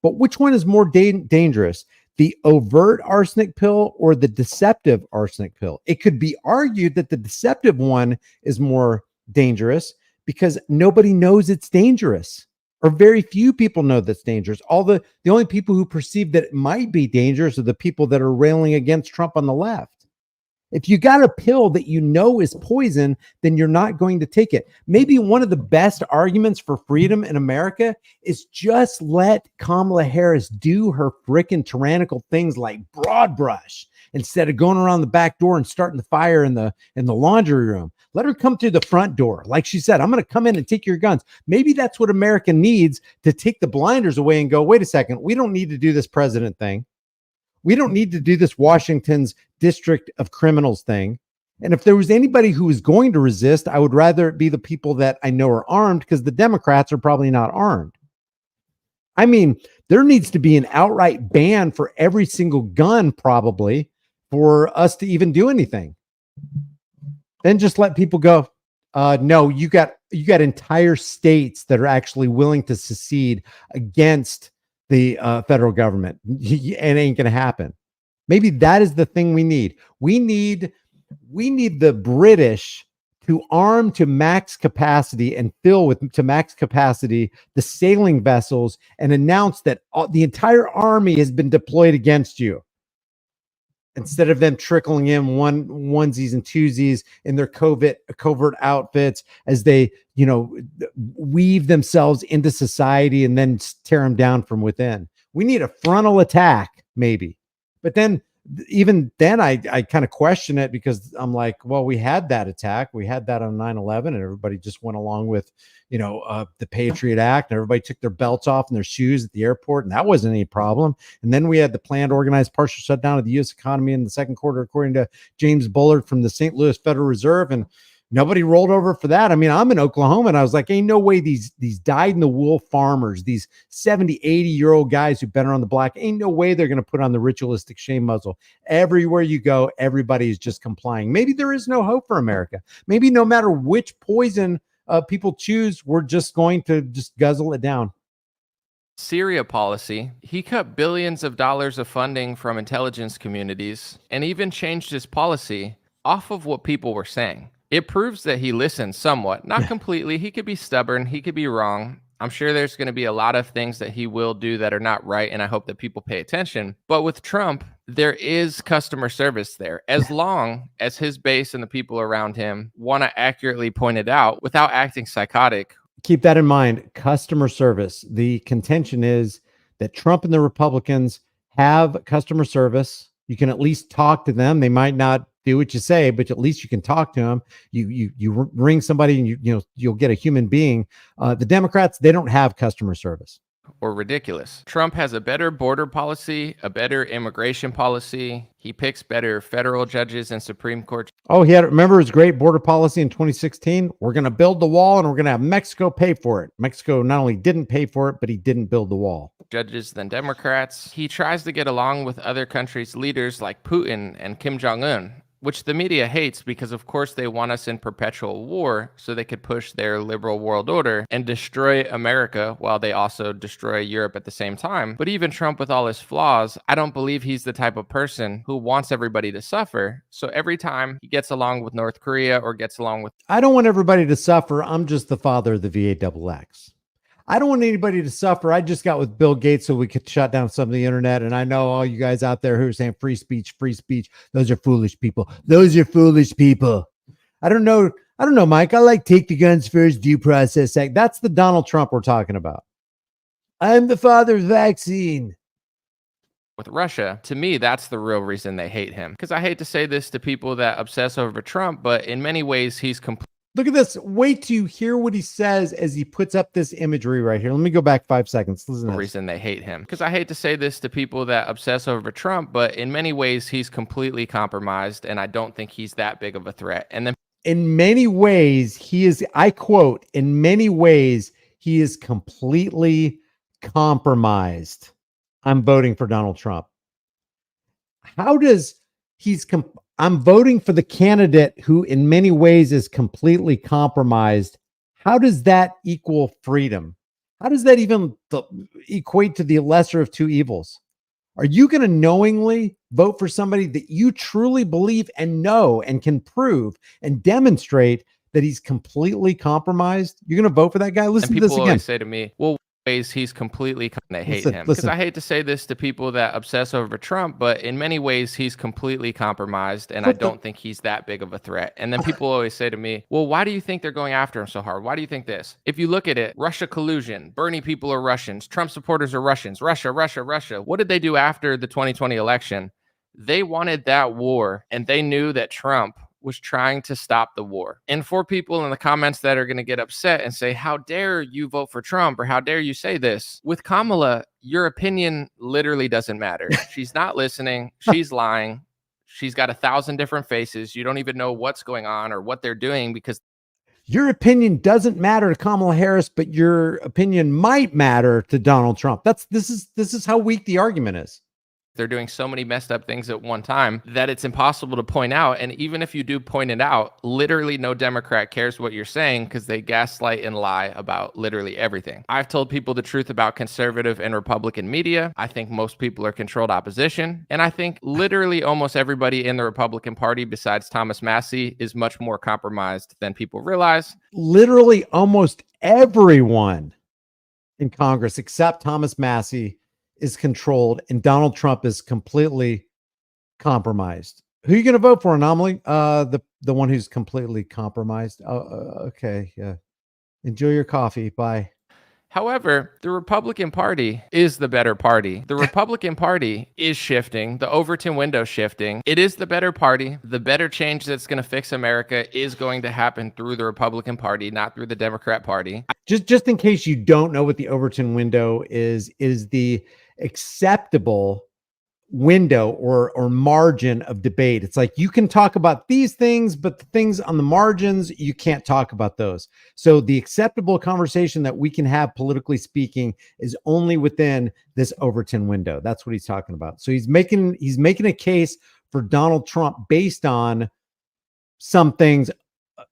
But which one is more dangerous? The overt arsenic pill or the deceptive arsenic pill? It could be argued that the deceptive one is more dangerous because nobody knows it's dangerous, or very few people know that's dangerous. The only people who perceive that it might be dangerous are the people that are railing against Trump on the left. If you got a pill that you know is poison, then you're not going to take it. Maybe one of the best arguments for freedom in America is just let Kamala Harris do her frickin' tyrannical things like broad brush instead of going around the back door and starting the fire in the laundry room. Let her come through the front door. Like she said, I'm going to come in and take your guns. Maybe that's what America needs, to take the blinders away and go, wait a second, we don't need to do this president thing. We don't need to do this Washington's District of Criminals thing. And if there was anybody who was going to resist, I would rather it be the people that I know are armed, because the Democrats are probably not armed. I mean, there needs to be an outright ban for every single gun, probably, for us to even do anything. Then just let people go. No, you got entire states that are actually willing to secede against the federal government. It ain't going to happen. Maybe that is the thing we need. We need the British to arm to max capacity and fill to max capacity the sailing vessels and announce that the entire army has been deployed against you, instead of them trickling in onesies and twosies in their covert outfits as they, weave themselves into society and then tear them down from within. We need a frontal attack, maybe. But then, even then, I kind of question it, because I'm like, well, we had that attack. We had that on 9/11, and everybody just went along with, the Patriot Act, and everybody took their belts off and their shoes at the airport, and that wasn't any problem. And then we had the planned, organized, partial shutdown of the U.S. economy in the second quarter, according to James Bullard from the St. Louis Federal Reserve, and nobody rolled over for that. I mean, I'm in Oklahoma, and I was like, ain't no way these dyed-in-the-wool farmers, these 70, 80-year-old guys who've been around the block, ain't no way they're going to put on the ritualistic shame muzzle. Everywhere you go, everybody is just complying. Maybe there is no hope for America. Maybe no matter which poison people choose, we're just going to just guzzle it down. Syria policy, he cut billions of dollars of funding from intelligence communities and even changed his policy off of what people were saying. It proves that he listens somewhat, not completely. He could be stubborn. He could be wrong. I'm sure there's going to be a lot of things that he will do that are not right, and I hope that people pay attention. But with Trump, there is customer service there, as long as his base and the people around him want to accurately point it out without acting psychotic. Keep that in mind. Customer service. The contention is that Trump and the Republicans have customer service. You can at least talk to them. They might not do what you say, but at least you can talk to them. You ring somebody and you'll get a human being. The Democrats, they don't have customer service. Or ridiculous. Trump has a better border policy, a better immigration policy. He picks better federal judges and Supreme Court. Oh, remember his great border policy in 2016? We're going to build the wall and we're going to have Mexico pay for it. Mexico not only didn't pay for it, but he didn't build the wall. Judges than Democrats. He tries to get along with other countries' leaders like Putin and Kim Jong-un, which the media hates because, of course, they want us in perpetual war so they could push their liberal world order and destroy America while they also destroy Europe at the same time. But even Trump, with all his flaws, I don't believe he's the type of person who wants everybody to suffer. So every time he gets along with North Korea or gets along with... I don't want everybody to suffer. I'm just the father of the VAXX. I don't want anybody to suffer. I just got with Bill Gates so we could shut down some of the internet. And I know all you guys out there who are saying free speech. Those are foolish people. I don't know, Mike. I like take the guns first, due process act. That's the Donald Trump we're talking about. I'm the father of vaccine. With Russia, to me, that's the real reason they hate him. Because I hate to say this to people that obsess over Trump, but in many ways, he's completely... Look at this. Wait till you hear what he says as he puts up this imagery right here. Let me go back 5 seconds. Listen to this. The reason they hate him. Because I hate to say this to people that obsess over Trump, but in many ways, he's completely compromised, and I don't think he's that big of a threat. And then in many ways, he is, I quote, in many ways, he is completely compromised. I'm voting for Donald Trump. How does I'm voting for the candidate who in many ways is completely compromised. How does that equal freedom? How does that even equate to the lesser of two evils? Are you going to knowingly vote for somebody that you truly believe and know and can prove and demonstrate that he's completely compromised? You're going to vote for that guy? Listen And to this people again. always say to me, well, ways he's completely kind of hate him. Because I hate to say this to people that obsess over Trump, but in many ways he's completely compromised, and I don't think he's that big of a threat. And then people always say to me, well, why do you think they're going after him so hard? Why do you think this? If you look at it, Russia collusion, Bernie people are Russians, Trump supporters are Russians, Russia. What did they do after the 2020 election? They wanted that war, and they knew that Trump was trying to stop the war. And for people in the comments that are going to get upset and say, how dare you vote for Trump, or how dare you say this? With Kamala, your opinion literally doesn't matter. She's not listening. She's lying. She's got 1,000 different faces. You don't even know what's going on or what they're doing, because your opinion doesn't matter to Kamala Harris, but your opinion might matter to Donald Trump. This is how weak the argument is. they're doing so many messed up things at one time that it's impossible to point out. And even if you do point it out, literally no Democrat cares what you're saying because they gaslight and lie about literally everything. I've told people the truth about conservative and Republican media. I think most people are controlled opposition. And I think literally almost everybody in the Republican Party besides Thomas Massie is much more compromised than people realize. Literally almost everyone in Congress except Thomas Massie is controlled, and Donald Trump is completely compromised. Who are you going to vote for, Anomaly? The one who's completely compromised. Okay, yeah. Enjoy your coffee. Bye. However, the Republican Party is the better party. The Republican Party is shifting. The Overton window shifting. It is the better party. The better change that's going to fix America is going to happen through the Republican Party, not through the Democrat Party. Just in case you don't know what the Overton window is the acceptable window or margin of debate. It's like you can talk about these things, but the things on the margins, you can't talk about those. So the acceptable conversation that we can have politically speaking is only within this Overton window. That's what he's talking about. So he's making a case for Donald Trump based on some things,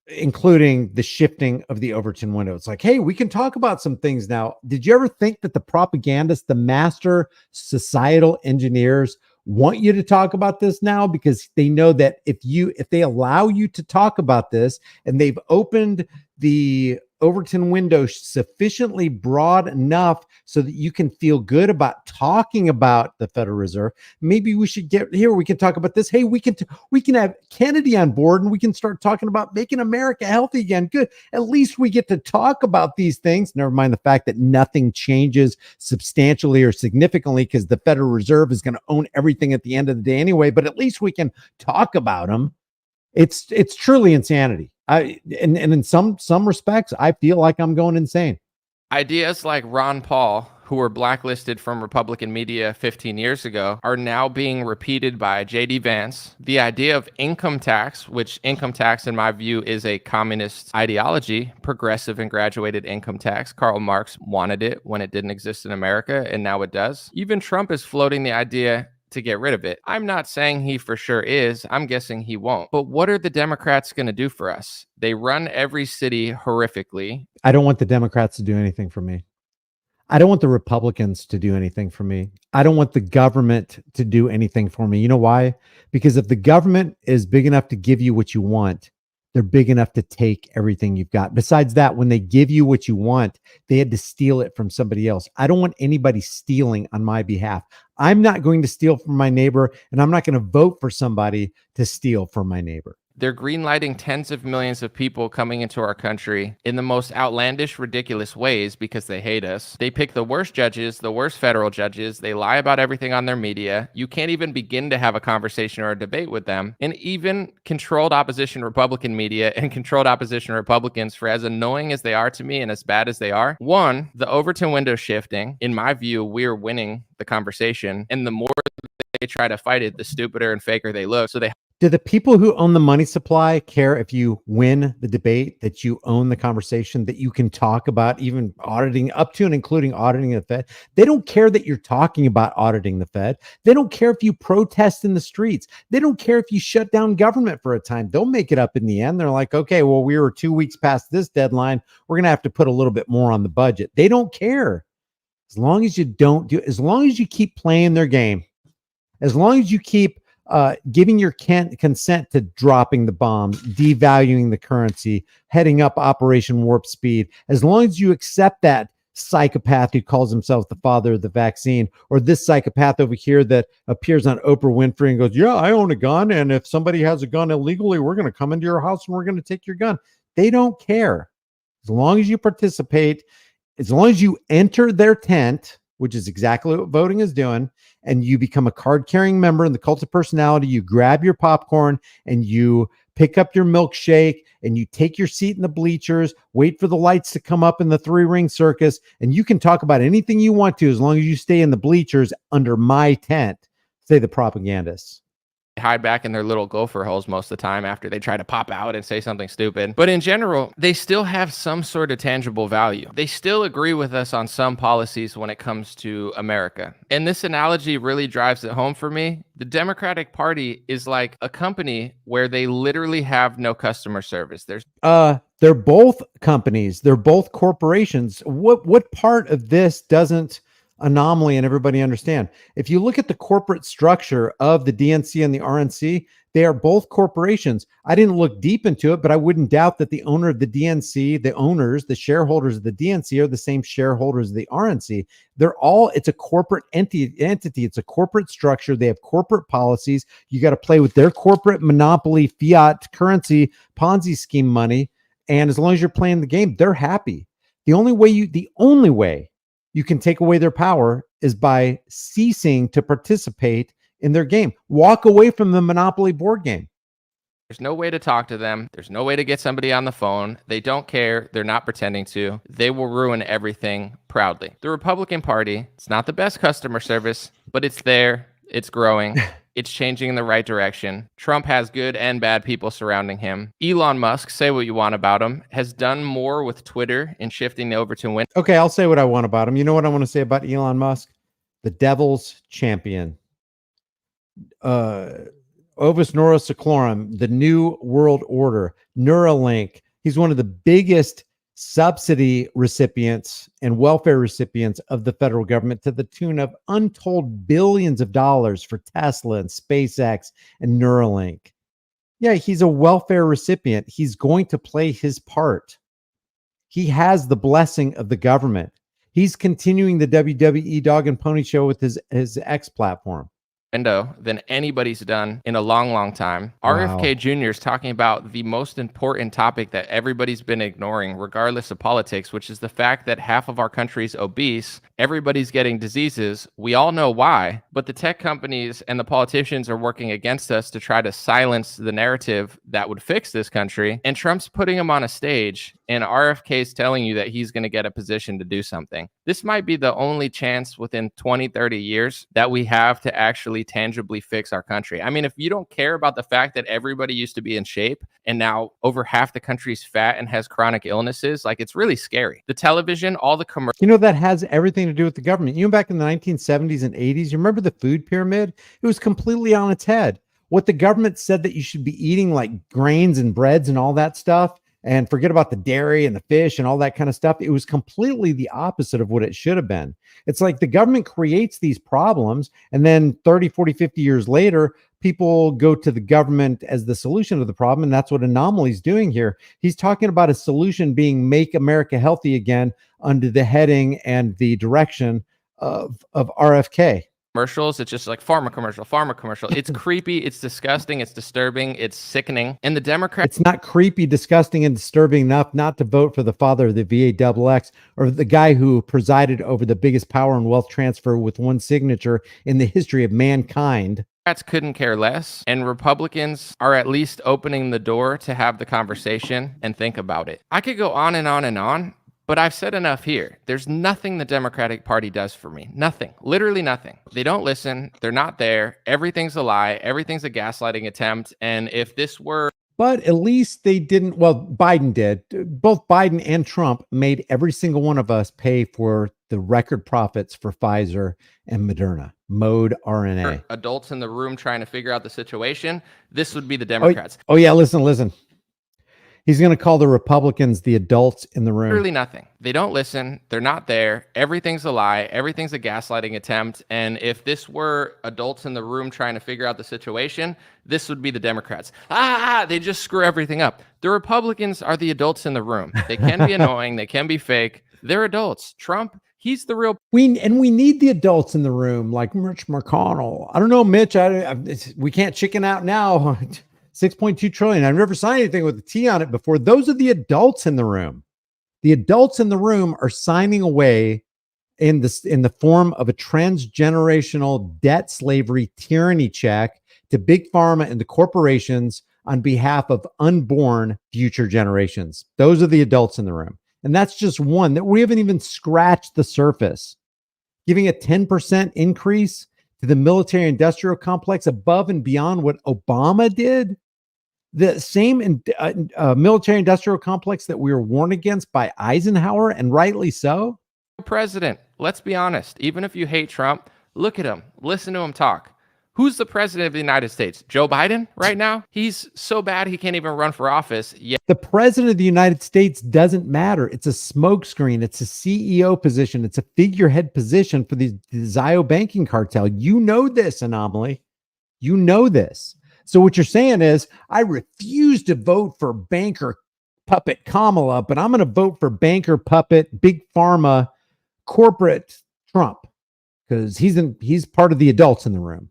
including the shifting of the Overton window. It's like, hey, we can talk about some things now. Did you ever think that the propagandists, the master societal engineers, want you to talk about this now? Because they know that if they allow you to talk about this, and they've opened the Overton window sufficiently broad enough so that you can feel good about talking about the Federal Reserve. Maybe we should get here. We can talk about this. Hey, we can have Kennedy on board, and we can start talking about making America healthy again. Good. At least we get to talk about these things. Never mind the fact that nothing changes substantially or significantly because the Federal Reserve is going to own everything at the end of the day anyway. But at least we can talk about them. It's truly insanity. And in some respects, I feel like I'm going insane. Ideas like Ron Paul, who were blacklisted from Republican media 15 years ago, are now being repeated by J.D. Vance. The idea of income tax, which income tax, in my view, is a communist ideology, progressive and graduated income tax. Karl Marx wanted it when it didn't exist in America, and now it does. Even Trump is floating the idea to get rid of it. I'm not saying he for sure is. I'm guessing he won't. But what are the Democrats going to do for us? They run every city horrifically. I don't want the Democrats to do anything for me. I don't want the Republicans to do anything for me. I don't want the government to do anything for me. You know why? Because if the government is big enough to give you what you want, they're big enough to take everything you've got. Besides that, when they give you what you want, they had to steal it from somebody else. I don't want anybody stealing on my behalf. I'm not going to steal from my neighbor, and I'm not going to vote for somebody to steal from my neighbor. They're greenlighting tens of millions of people coming into our country in the most outlandish, ridiculous ways because they hate us. They pick the worst judges, the worst federal judges. They lie about everything on their media. You can't even begin to have a conversation or a debate with them. And even controlled opposition Republican media and controlled opposition Republicans, for as annoying as they are to me and as bad as they are, one, the Overton window shifting, in my view, we're winning the conversation. And the more they try to fight it, the stupider and faker they look. So they Do the people who own the money supply care if you win the debate, that you own the conversation, that you can talk about even auditing up to and including auditing the Fed? They don't care that you're talking about auditing the Fed. They don't care if you protest in the streets. They don't care if you shut down government for a time. They'll make it up in the end. They're like, okay, well, we were 2 weeks past this deadline. We're going to have to put a little bit more on the budget. They don't care. As long as you don't do, as long as you keep playing their game, as long as you keep giving your consent to dropping the bomb, devaluing the currency, heading up Operation Warp Speed, as long as you accept that psychopath who calls himself the father of the vaccine, or this psychopath over here that appears on Oprah Winfrey and goes, yeah, I own a gun, and if somebody has a gun illegally, we're going to come into your house and we're going to take your gun. They don't care. As long as you participate, as long as you enter their tent, which is exactly what voting is doing, and you become a card-carrying member in the cult of personality, you grab your popcorn and you pick up your milkshake and you take your seat in the bleachers, wait for the lights to come up in the three-ring circus, and you can talk about anything you want to as long as you stay in the bleachers under my tent, say the propagandists. Hide back in their little gopher holes most of the time after they try to pop out and say something stupid. But in general, they still have some sort of tangible value. They still agree with us on some policies when it comes to America. And this analogy really drives it home for me. The Democratic Party is like a company where they literally have no customer service. They're both companies. They're both corporations. What part of this doesn't Anomaly and everybody understand? If you look at the corporate structure of the DNC and the RNC, they are both corporations. I didn't look deep into it, but I wouldn't doubt that the owner of the DNC, the owners, the shareholders of the DNC are the same shareholders of the RNC. It's a corporate entity. It's a corporate structure. They have corporate policies. You got to play with their corporate monopoly, fiat currency, Ponzi scheme money. And as long as you're playing the game, they're happy. The only way you can take away their power is by ceasing to participate in their game. Walk away from the Monopoly board game. There's no way to talk to them. There's no way to get somebody on the phone. They don't care. They're not pretending to. They will ruin everything proudly. The Republican Party, it's not the best customer service, but it's there. It's growing. It's changing in the right direction. Trump has good and bad people surrounding him. Elon Musk, say what you want about him, has done more with Twitter and shifting over to Win. Okay, I'll say what I want about him. You know what I want to say about Elon Musk? The devil's champion. Ovis Neuroseclorum, the New World Order, Neuralink. He's one of the biggest subsidy recipients and welfare recipients of the federal government, to the tune of untold billions of dollars for Tesla and SpaceX and Neuralink. Yeah, he's a welfare recipient. He's going to play his part. He has the blessing of the government. He's continuing the WWE dog and pony show with his X platform. Than anybody's done in a long, long time. Wow. RFK Jr. is talking about the most important topic that everybody's been ignoring, regardless of politics, which is the fact that half of our country is obese. Everybody's getting diseases. We all know why, but the tech companies and the politicians are working against us to try to silence the narrative that would fix this country. And Trump's putting him on a stage, and RFK's telling you that he's going to get a position to do something. This might be the only chance within 20, 30 years that we have to actually tangibly fix our country. I mean, if you don't care about the fact that everybody used to be in shape and now over half the country's fat and has chronic illnesses, like, it's really scary. The television, all the commercials. You know, that has everything to do with the government. You know, back in the 1970s and 80s, you remember the food pyramid? It was completely on its head. What the government said that you should be eating, like grains and breads and all that stuff, and forget about the dairy and the fish and all that kind of stuff. It was completely the opposite of what it should have been. It's like the government creates these problems, and then 30, 40, 50 years later, people go to the government as the solution to the problem. And that's what Anomaly's doing here. He's talking about a solution being Make America Healthy Again under the heading and the direction of RFK. Commercials, it's just like pharma commercial. It's creepy, it's disgusting, it's disturbing, it's sickening. And the Democrats, it's not creepy, disgusting, and disturbing enough not to vote for the father of the VAXX, or the guy who presided over the biggest power and wealth transfer with one signature in the history of mankind. Democrats couldn't care less, and Republicans are at least opening the door to have the conversation and think about it. I could go on and on and on, But I've said enough here. There's nothing the Democratic Party does for me. Nothing. Literally nothing. They don't listen. They're not there. Everything's a lie. Everything's a gaslighting attempt. And if this were... But at least they didn't. Well, Biden did. Both Biden and Trump made every single one of us pay for the record profits for Pfizer and Moderna. Mode RNA. Adults in the room trying to figure out the situation, this would be the Democrats. Oh yeah, listen. He's going to call the Republicans the adults in the room. Literally nothing. They don't listen. They're not there. Everything's a lie. Everything's a gaslighting attempt. And if this were adults in the room trying to figure out the situation, this would be the Democrats. They just screw everything up. The Republicans are the adults in the room. They can be annoying. They can be fake. They're adults. Trump, he's the real... We need the adults in the room, like Mitch McConnell. I don't know, Mitch. We can't chicken out now. 6.2 trillion. I've never signed anything with a T on it before. Those are the adults in the room. The adults in the room are signing away in the form of a transgenerational debt slavery tyranny check to big pharma and the corporations on behalf of unborn future generations. Those are the adults in the room. And that's just one that we haven't even scratched the surface. Giving a 10% increase to the military industrial complex above and beyond what Obama did. The same military industrial complex that we were warned against by Eisenhower, and rightly so. President, let's be honest. Even if you hate Trump, look at him. Listen to him talk. Who's the president of the United States? Joe Biden right now? He's so bad he can't even run for office yet. The president of the United States doesn't matter. It's a smokescreen. It's a CEO position. It's a figurehead position for the Zio banking cartel. You know this, Anomaly. You know this. So what you're saying is, I refuse to vote for banker puppet Kamala, but I'm going to vote for banker puppet big pharma corporate Trump because he's part of the adults in the room.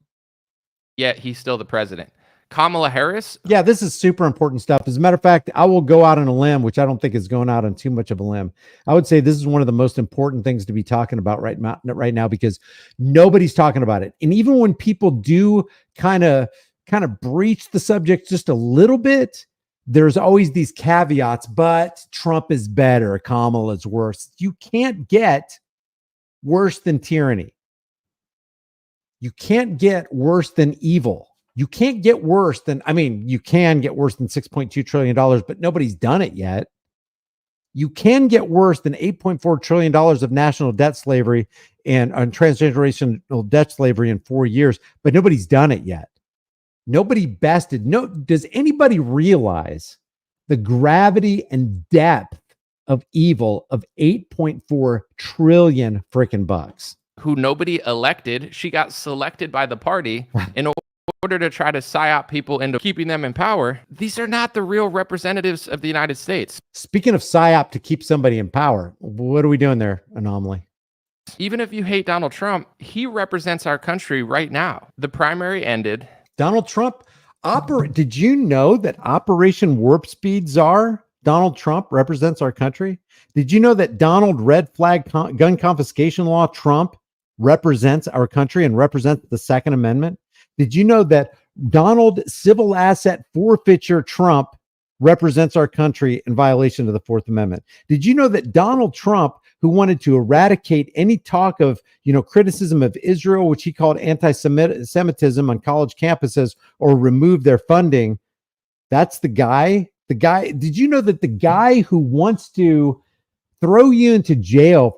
Yet he's still the president. Kamala Harris. Yeah, this is super important stuff. As a matter of fact, I will go out on a limb, which I don't think is going out on too much of a limb. I would say this is one of the most important things to be talking about right now because nobody's talking about it. And even when people do kind of breach the subject just a little bit, there's always these caveats, but Trump is better, Kamala is worse. You can't get worse than tyranny. You can't get worse than evil. You can't get worse than, you can get worse than $6.2 trillion, but nobody's done it yet. You can get worse than $8.4 trillion of national debt slavery and transgenerational debt slavery in 4 years, but nobody's done it yet. Nobody bested. Does anybody realize the gravity and depth of evil of 8.4 trillion freaking bucks? Who nobody elected. She got selected by the party in order to try to psyop people into keeping them in power. These are not the real representatives of the United States. Speaking of psyop to keep somebody in power, what are we doing there, Anomaly? Even if you hate Donald Trump, he represents our country right now. The primary ended. Donald Trump, did you know that Operation Warp Speed czar Donald Trump represents our country? Did you know that Donald red flag gun confiscation law Trump represents our country and represents the Second Amendment? Did you know that Donald civil asset forfeiture Trump represents our country in violation of the Fourth Amendment? Did you know that Donald Trump, who wanted to eradicate any talk of, criticism of Israel, which he called anti-Semitism on college campuses, or remove their funding, that's the guy, did you know that the guy who wants to throw you into jail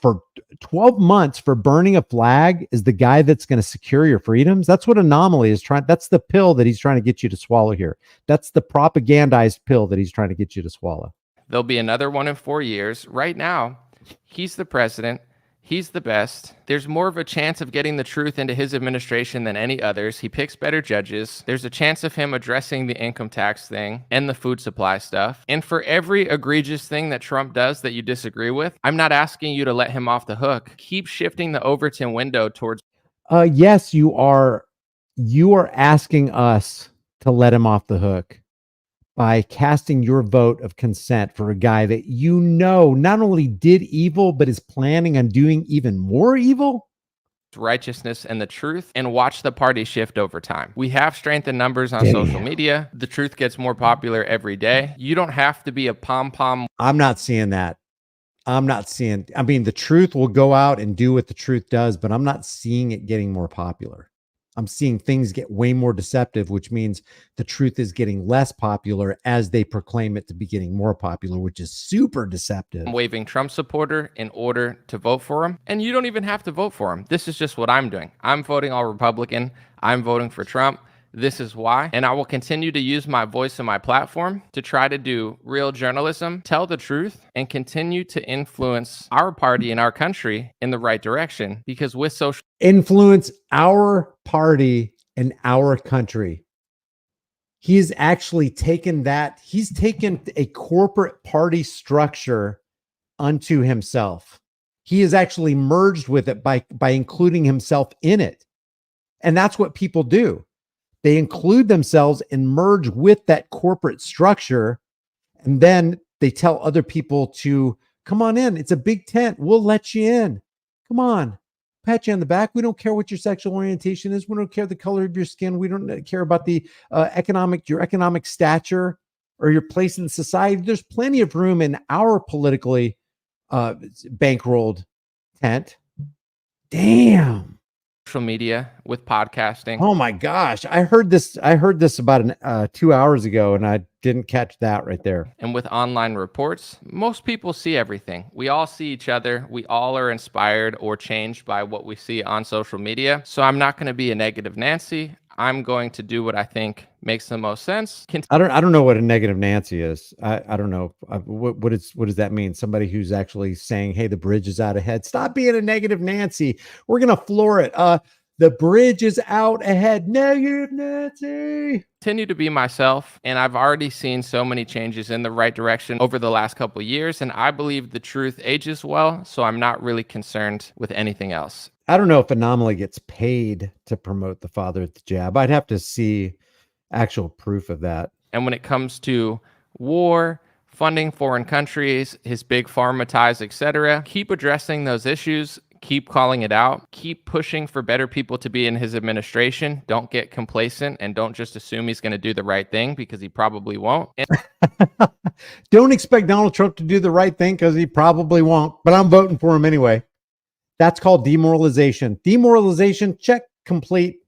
for 12 months for burning a flag is the guy that's going to secure your freedoms? That's what Anomaly is trying. That's the pill that he's trying to get you to swallow here. That's the propagandized pill that he's trying to get you to swallow. There'll be another one in 4 years. Right now, he's the president. He's the best. There's more of a chance of getting the truth into his administration than any others. He picks better judges. There's a chance of him addressing the income tax thing and the food supply stuff. And for every egregious thing that Trump does that you disagree with, I'm not asking you to let him off the hook. Keep shifting the Overton window towards... Yes, you are. You are asking us to let him off the hook by casting your vote of consent for a guy that not only did evil, but is planning on doing even more evil. Righteousness and the truth, and watch the party shift over time. We have strength in numbers on social media. The truth gets more popular every day. You don't have to be a pom-pom. I'm not seeing that. I'm not seeing, I mean, the truth will go out and do what the truth does, but I'm not seeing it getting more popular. I'm seeing things get way more deceptive, which means the truth is getting less popular as they proclaim it to be getting more popular, which is super deceptive. I'm waving Trump supporter in order to vote for him. And you don't even have to vote for him. This is just what I'm doing. I'm voting all Republican. I'm voting for Trump. This is why. And I will continue to use my voice and my platform to try to do real journalism, tell the truth, and continue to influence our party and our country in the right direction. Because with social Influence our party and our country. He's actually taken that, he's taken a corporate party structure unto himself. He is actually merged with it by including himself in it. And that's what people do. They include themselves and merge with that corporate structure. And then they tell other people to come on in. It's a big tent. We'll let you in. Come on. Pat you on the back. We don't care what your sexual orientation is. We don't care the color of your skin. We don't care about the your economic stature or your place in society. There's plenty of room in our politically bankrolled tent. Damn. social media, with podcasting. Oh my gosh. I heard this about 2 hours ago, and I didn't catch that right there. And with online reports, most people see everything. We all see each other. We all are inspired or changed by what we see on social media. So I'm not going to be a negative Nancy. I'm going to do what I think makes the most sense. I don't know what a negative Nancy is. I don't know. What does that mean? Somebody who's actually saying, hey, the bridge is out ahead. Stop being a negative Nancy. We're going to floor it. The bridge is out ahead. Negative Nancy. Continue to be myself, and I've already seen so many changes in the right direction over the last couple of years, and I believe the truth ages well, so I'm not really concerned with anything else. I don't know if Anomaly gets paid to promote the father at the jab. I'd have to see actual proof of that. And when it comes to war, funding foreign countries, his big pharma ties, etc., keep addressing those issues. Keep calling it out. Keep pushing for better people to be in his administration. Don't get complacent and don't just assume he's going to do the right thing, because he probably won't. Don't expect Donald Trump to do the right thing, because he probably won't, but I'm voting for him anyway. That's called demoralization. Demoralization, check, complete.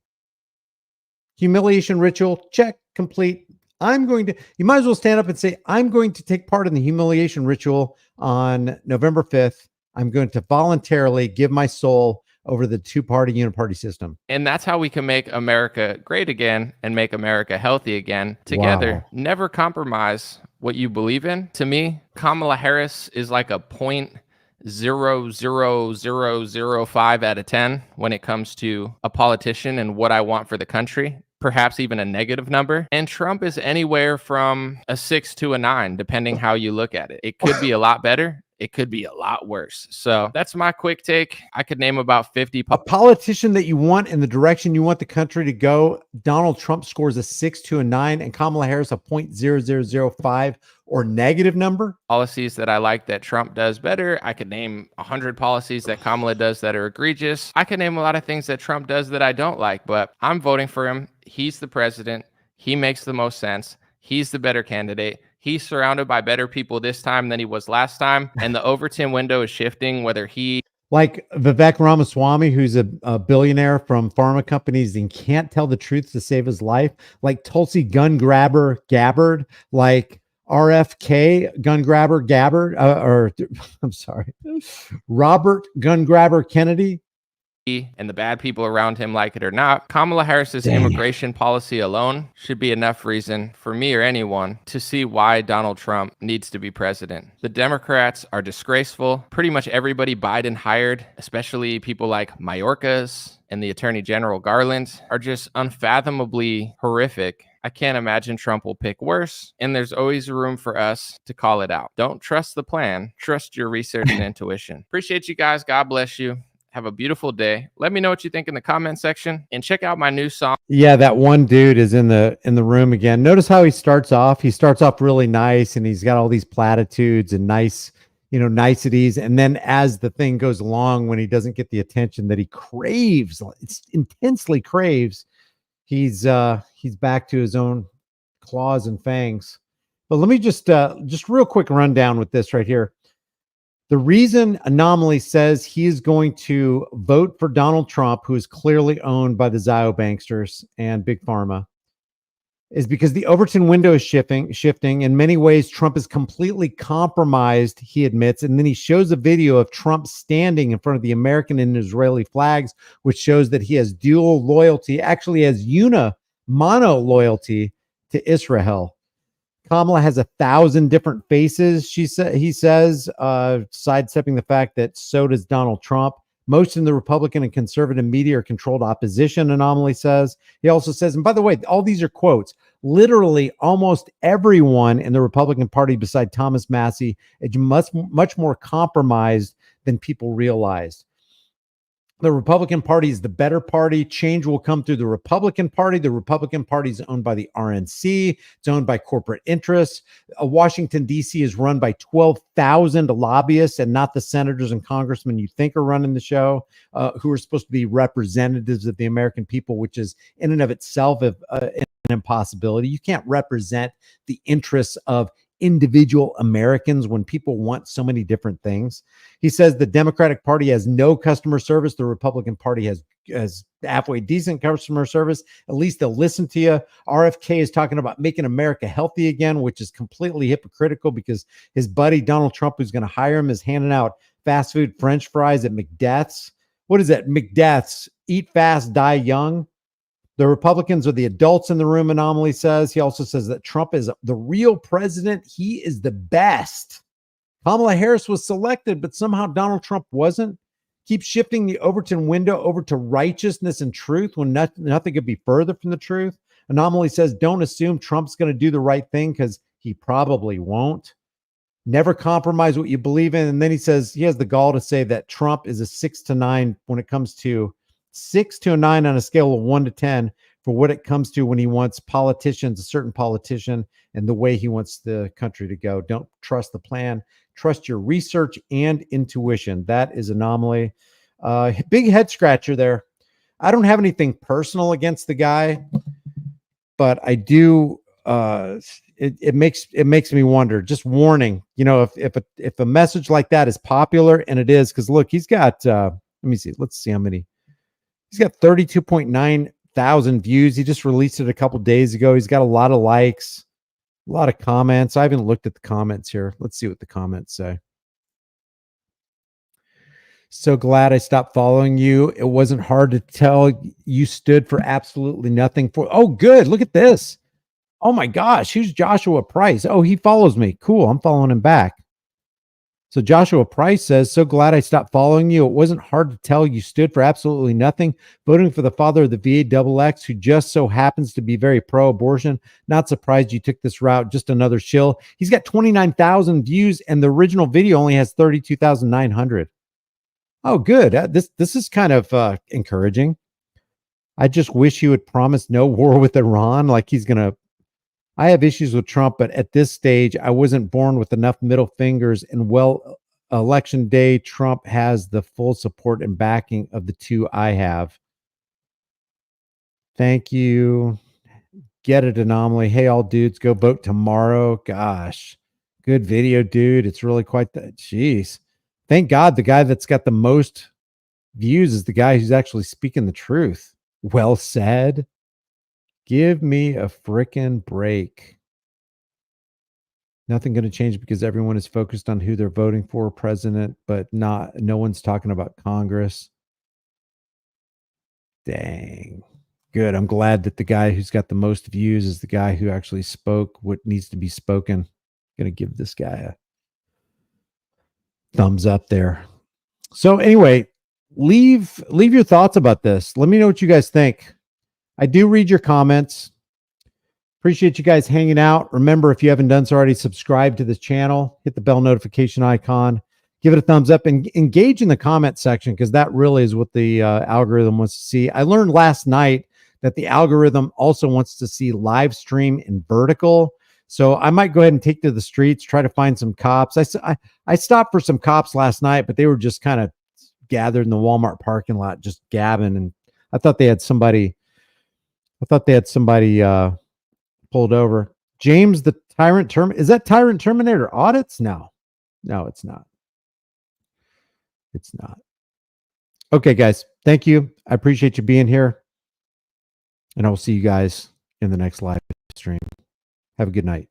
Humiliation ritual, check, complete. You might as well stand up and say, I'm going to take part in the humiliation ritual on November 5th. I'm going to voluntarily give my soul over the two-party uniparty system. And that's how we can make America great again and make America healthy again together. Wow. Never compromise what you believe in. To me, Kamala Harris is like a 0.00005 out of 10 when it comes to a politician and what I want for the country. Perhaps even a negative number. And Trump is anywhere from a 6 to a 9, depending how you look at it. It could be a lot better. It could be a lot worse. So that's my quick take. I could name about 50. A politician that you want in the direction you want the country to go. Donald Trump scores a 6 to a 9 and Kamala Harris a 0.0005 or negative number. Policies that I like that Trump does better. I could name 100 policies that Kamala does that are egregious. I could name a lot of things that Trump does that I don't like, but I'm voting for him. He's the president. He makes the most sense. He's the better candidate. He's surrounded by better people this time than he was last time. And the Overton window is shifting, whether he... Like Vivek Ramaswamy, who's a billionaire from pharma companies and can't tell the truth to save his life. Like Tulsi gun grabber Gabbard. Like RFK gun grabber Gabbard. I'm sorry. Robert gun grabber Kennedy. And the bad people around him, like it or not. Kamala Harris's immigration policy alone should be enough reason for me or anyone to see why Donald Trump needs to be president. The Democrats are disgraceful. Pretty much everybody Biden hired, especially people like Mayorkas and the Attorney General Garland, are just unfathomably horrific. I can't imagine Trump will pick worse, and there's always room for us to call it out. Don't trust the plan. Trust your research and intuition. Appreciate you guys. God bless you. Have a beautiful day. Let me know what you think in the comment section, and check out my new song. Yeah, that one dude is in the room again. Notice how he starts off. He starts off really nice, and he's got all these platitudes and nice, niceties. And then as the thing goes along, when he doesn't get the attention that he craves, it's intensely craves, he's back to his own claws and fangs. But let me just real quick rundown with this right here. The reason Anomaly says he is going to vote for Donald Trump, who is clearly owned by the Ziobanksters and Big Pharma, is because the Overton window is shifting. In many ways, Trump is completely compromised, he admits. And then he shows a video of Trump standing in front of the American and Israeli flags, which shows that he has dual loyalty, actually has mono loyalty to Israel. Kamala has 1,000 different faces, he says, sidestepping the fact that so does Donald Trump. Most in the Republican and conservative media are controlled opposition, Anomaly says. He also says, and by the way, all these are quotes, literally almost everyone in the Republican Party beside Thomas Massie is much more compromised than people realized. The Republican Party is the better party. Change will come through the Republican Party. The Republican Party is owned by the RNC. It's owned by corporate interests. Washington, D.C. is run by 12,000 lobbyists and not the senators and congressmen you think are running the show, who are supposed to be representatives of the American people, which is in and of itself an impossibility. You can't represent the interests of individual Americans when people want so many different things. He says the Democratic Party has no customer service. The Republican Party has halfway decent customer service. At least they'll listen to you. RFK is talking about making America healthy again, which is completely hypocritical because his buddy Donald Trump, who's going to hire him, is handing out fast food French fries at McDeath's. What is that? McDeath's, eat fast, die young. The Republicans are the adults in the room, Anomaly says. He also says that Trump is the real president. He is the best. Kamala Harris was selected, but somehow Donald Trump wasn't. Keep shifting the Overton window over to righteousness and truth when nothing could be further from the truth. Anomaly says, don't assume Trump's going to do the right thing because he probably won't. Never compromise what you believe in. And then he says he has the gall to say that Trump is a 6 to 9 when it comes to 6 to a 9 on a scale of 1 to 10 for what it comes to when he wants politicians, a certain politician, and the way he wants the country to go. Don't trust the plan. Trust your research and intuition. That is Anomaly. Big head scratcher there. I don't have anything personal against the guy, but I do. It makes me wonder. Just warning, if a message like that is popular, and it is, because look, he's got. Let me see. Let's see how many. He's got 32.9 thousand views. He just released it a couple days ago. He's got a lot of likes, a lot of comments. I haven't looked at the comments here. Let's see what the comments say. So glad I stopped following you. It wasn't hard to tell you stood for absolutely nothing. Oh, good. Look at this. Oh my gosh. Who's Joshua Price? Oh, he follows me. Cool. I'm following him back. So Joshua Price says, so glad I stopped following you. It wasn't hard to tell you stood for absolutely nothing, voting for the father of the VAXX, who just so happens to be very pro-abortion. Not surprised you took this route. Just another shill. He's got 29,000 views, and the original video only has 32,900. Oh, good. This is kind of encouraging. I just wish he would promise no war with Iran, like he's going to. I have issues with Trump, but at this stage, I wasn't born with enough middle fingers. And election day, Trump has the full support and backing of the two I have. Thank you. Get it, Anomaly. Hey, all dudes, go vote tomorrow. Gosh, good video, dude. It's really quite that. Jeez. Thank God the guy that's got the most views is the guy who's actually speaking the truth. Well said. Give me a frickin' break. Nothing going to change because everyone is focused on who they're voting for, president, but no one's talking about Congress. Dang. Good. I'm glad that the guy who's got the most views is the guy who actually spoke what needs to be spoken. Going to give this guy a thumbs up there. So anyway, leave your thoughts about this. Let me know what you guys think. I do read your comments. Appreciate you guys hanging out. Remember, if you haven't done so already, subscribe to this channel. Hit the bell notification icon. Give it a thumbs up and engage in the comment section because that really is what the algorithm wants to see. I learned last night that the algorithm also wants to see live stream in vertical. So I might go ahead and take to the streets, try to find some cops. I stopped for some cops last night, but they were just kind of gathered in the Walmart parking lot, just gabbing. And I thought they had somebody pulled over. James the Tyrant Is that Tyrant Terminator audits? No, it's not. It's not. Okay, guys. Thank you. I appreciate you being here. And I will see you guys in the next live stream. Have a good night.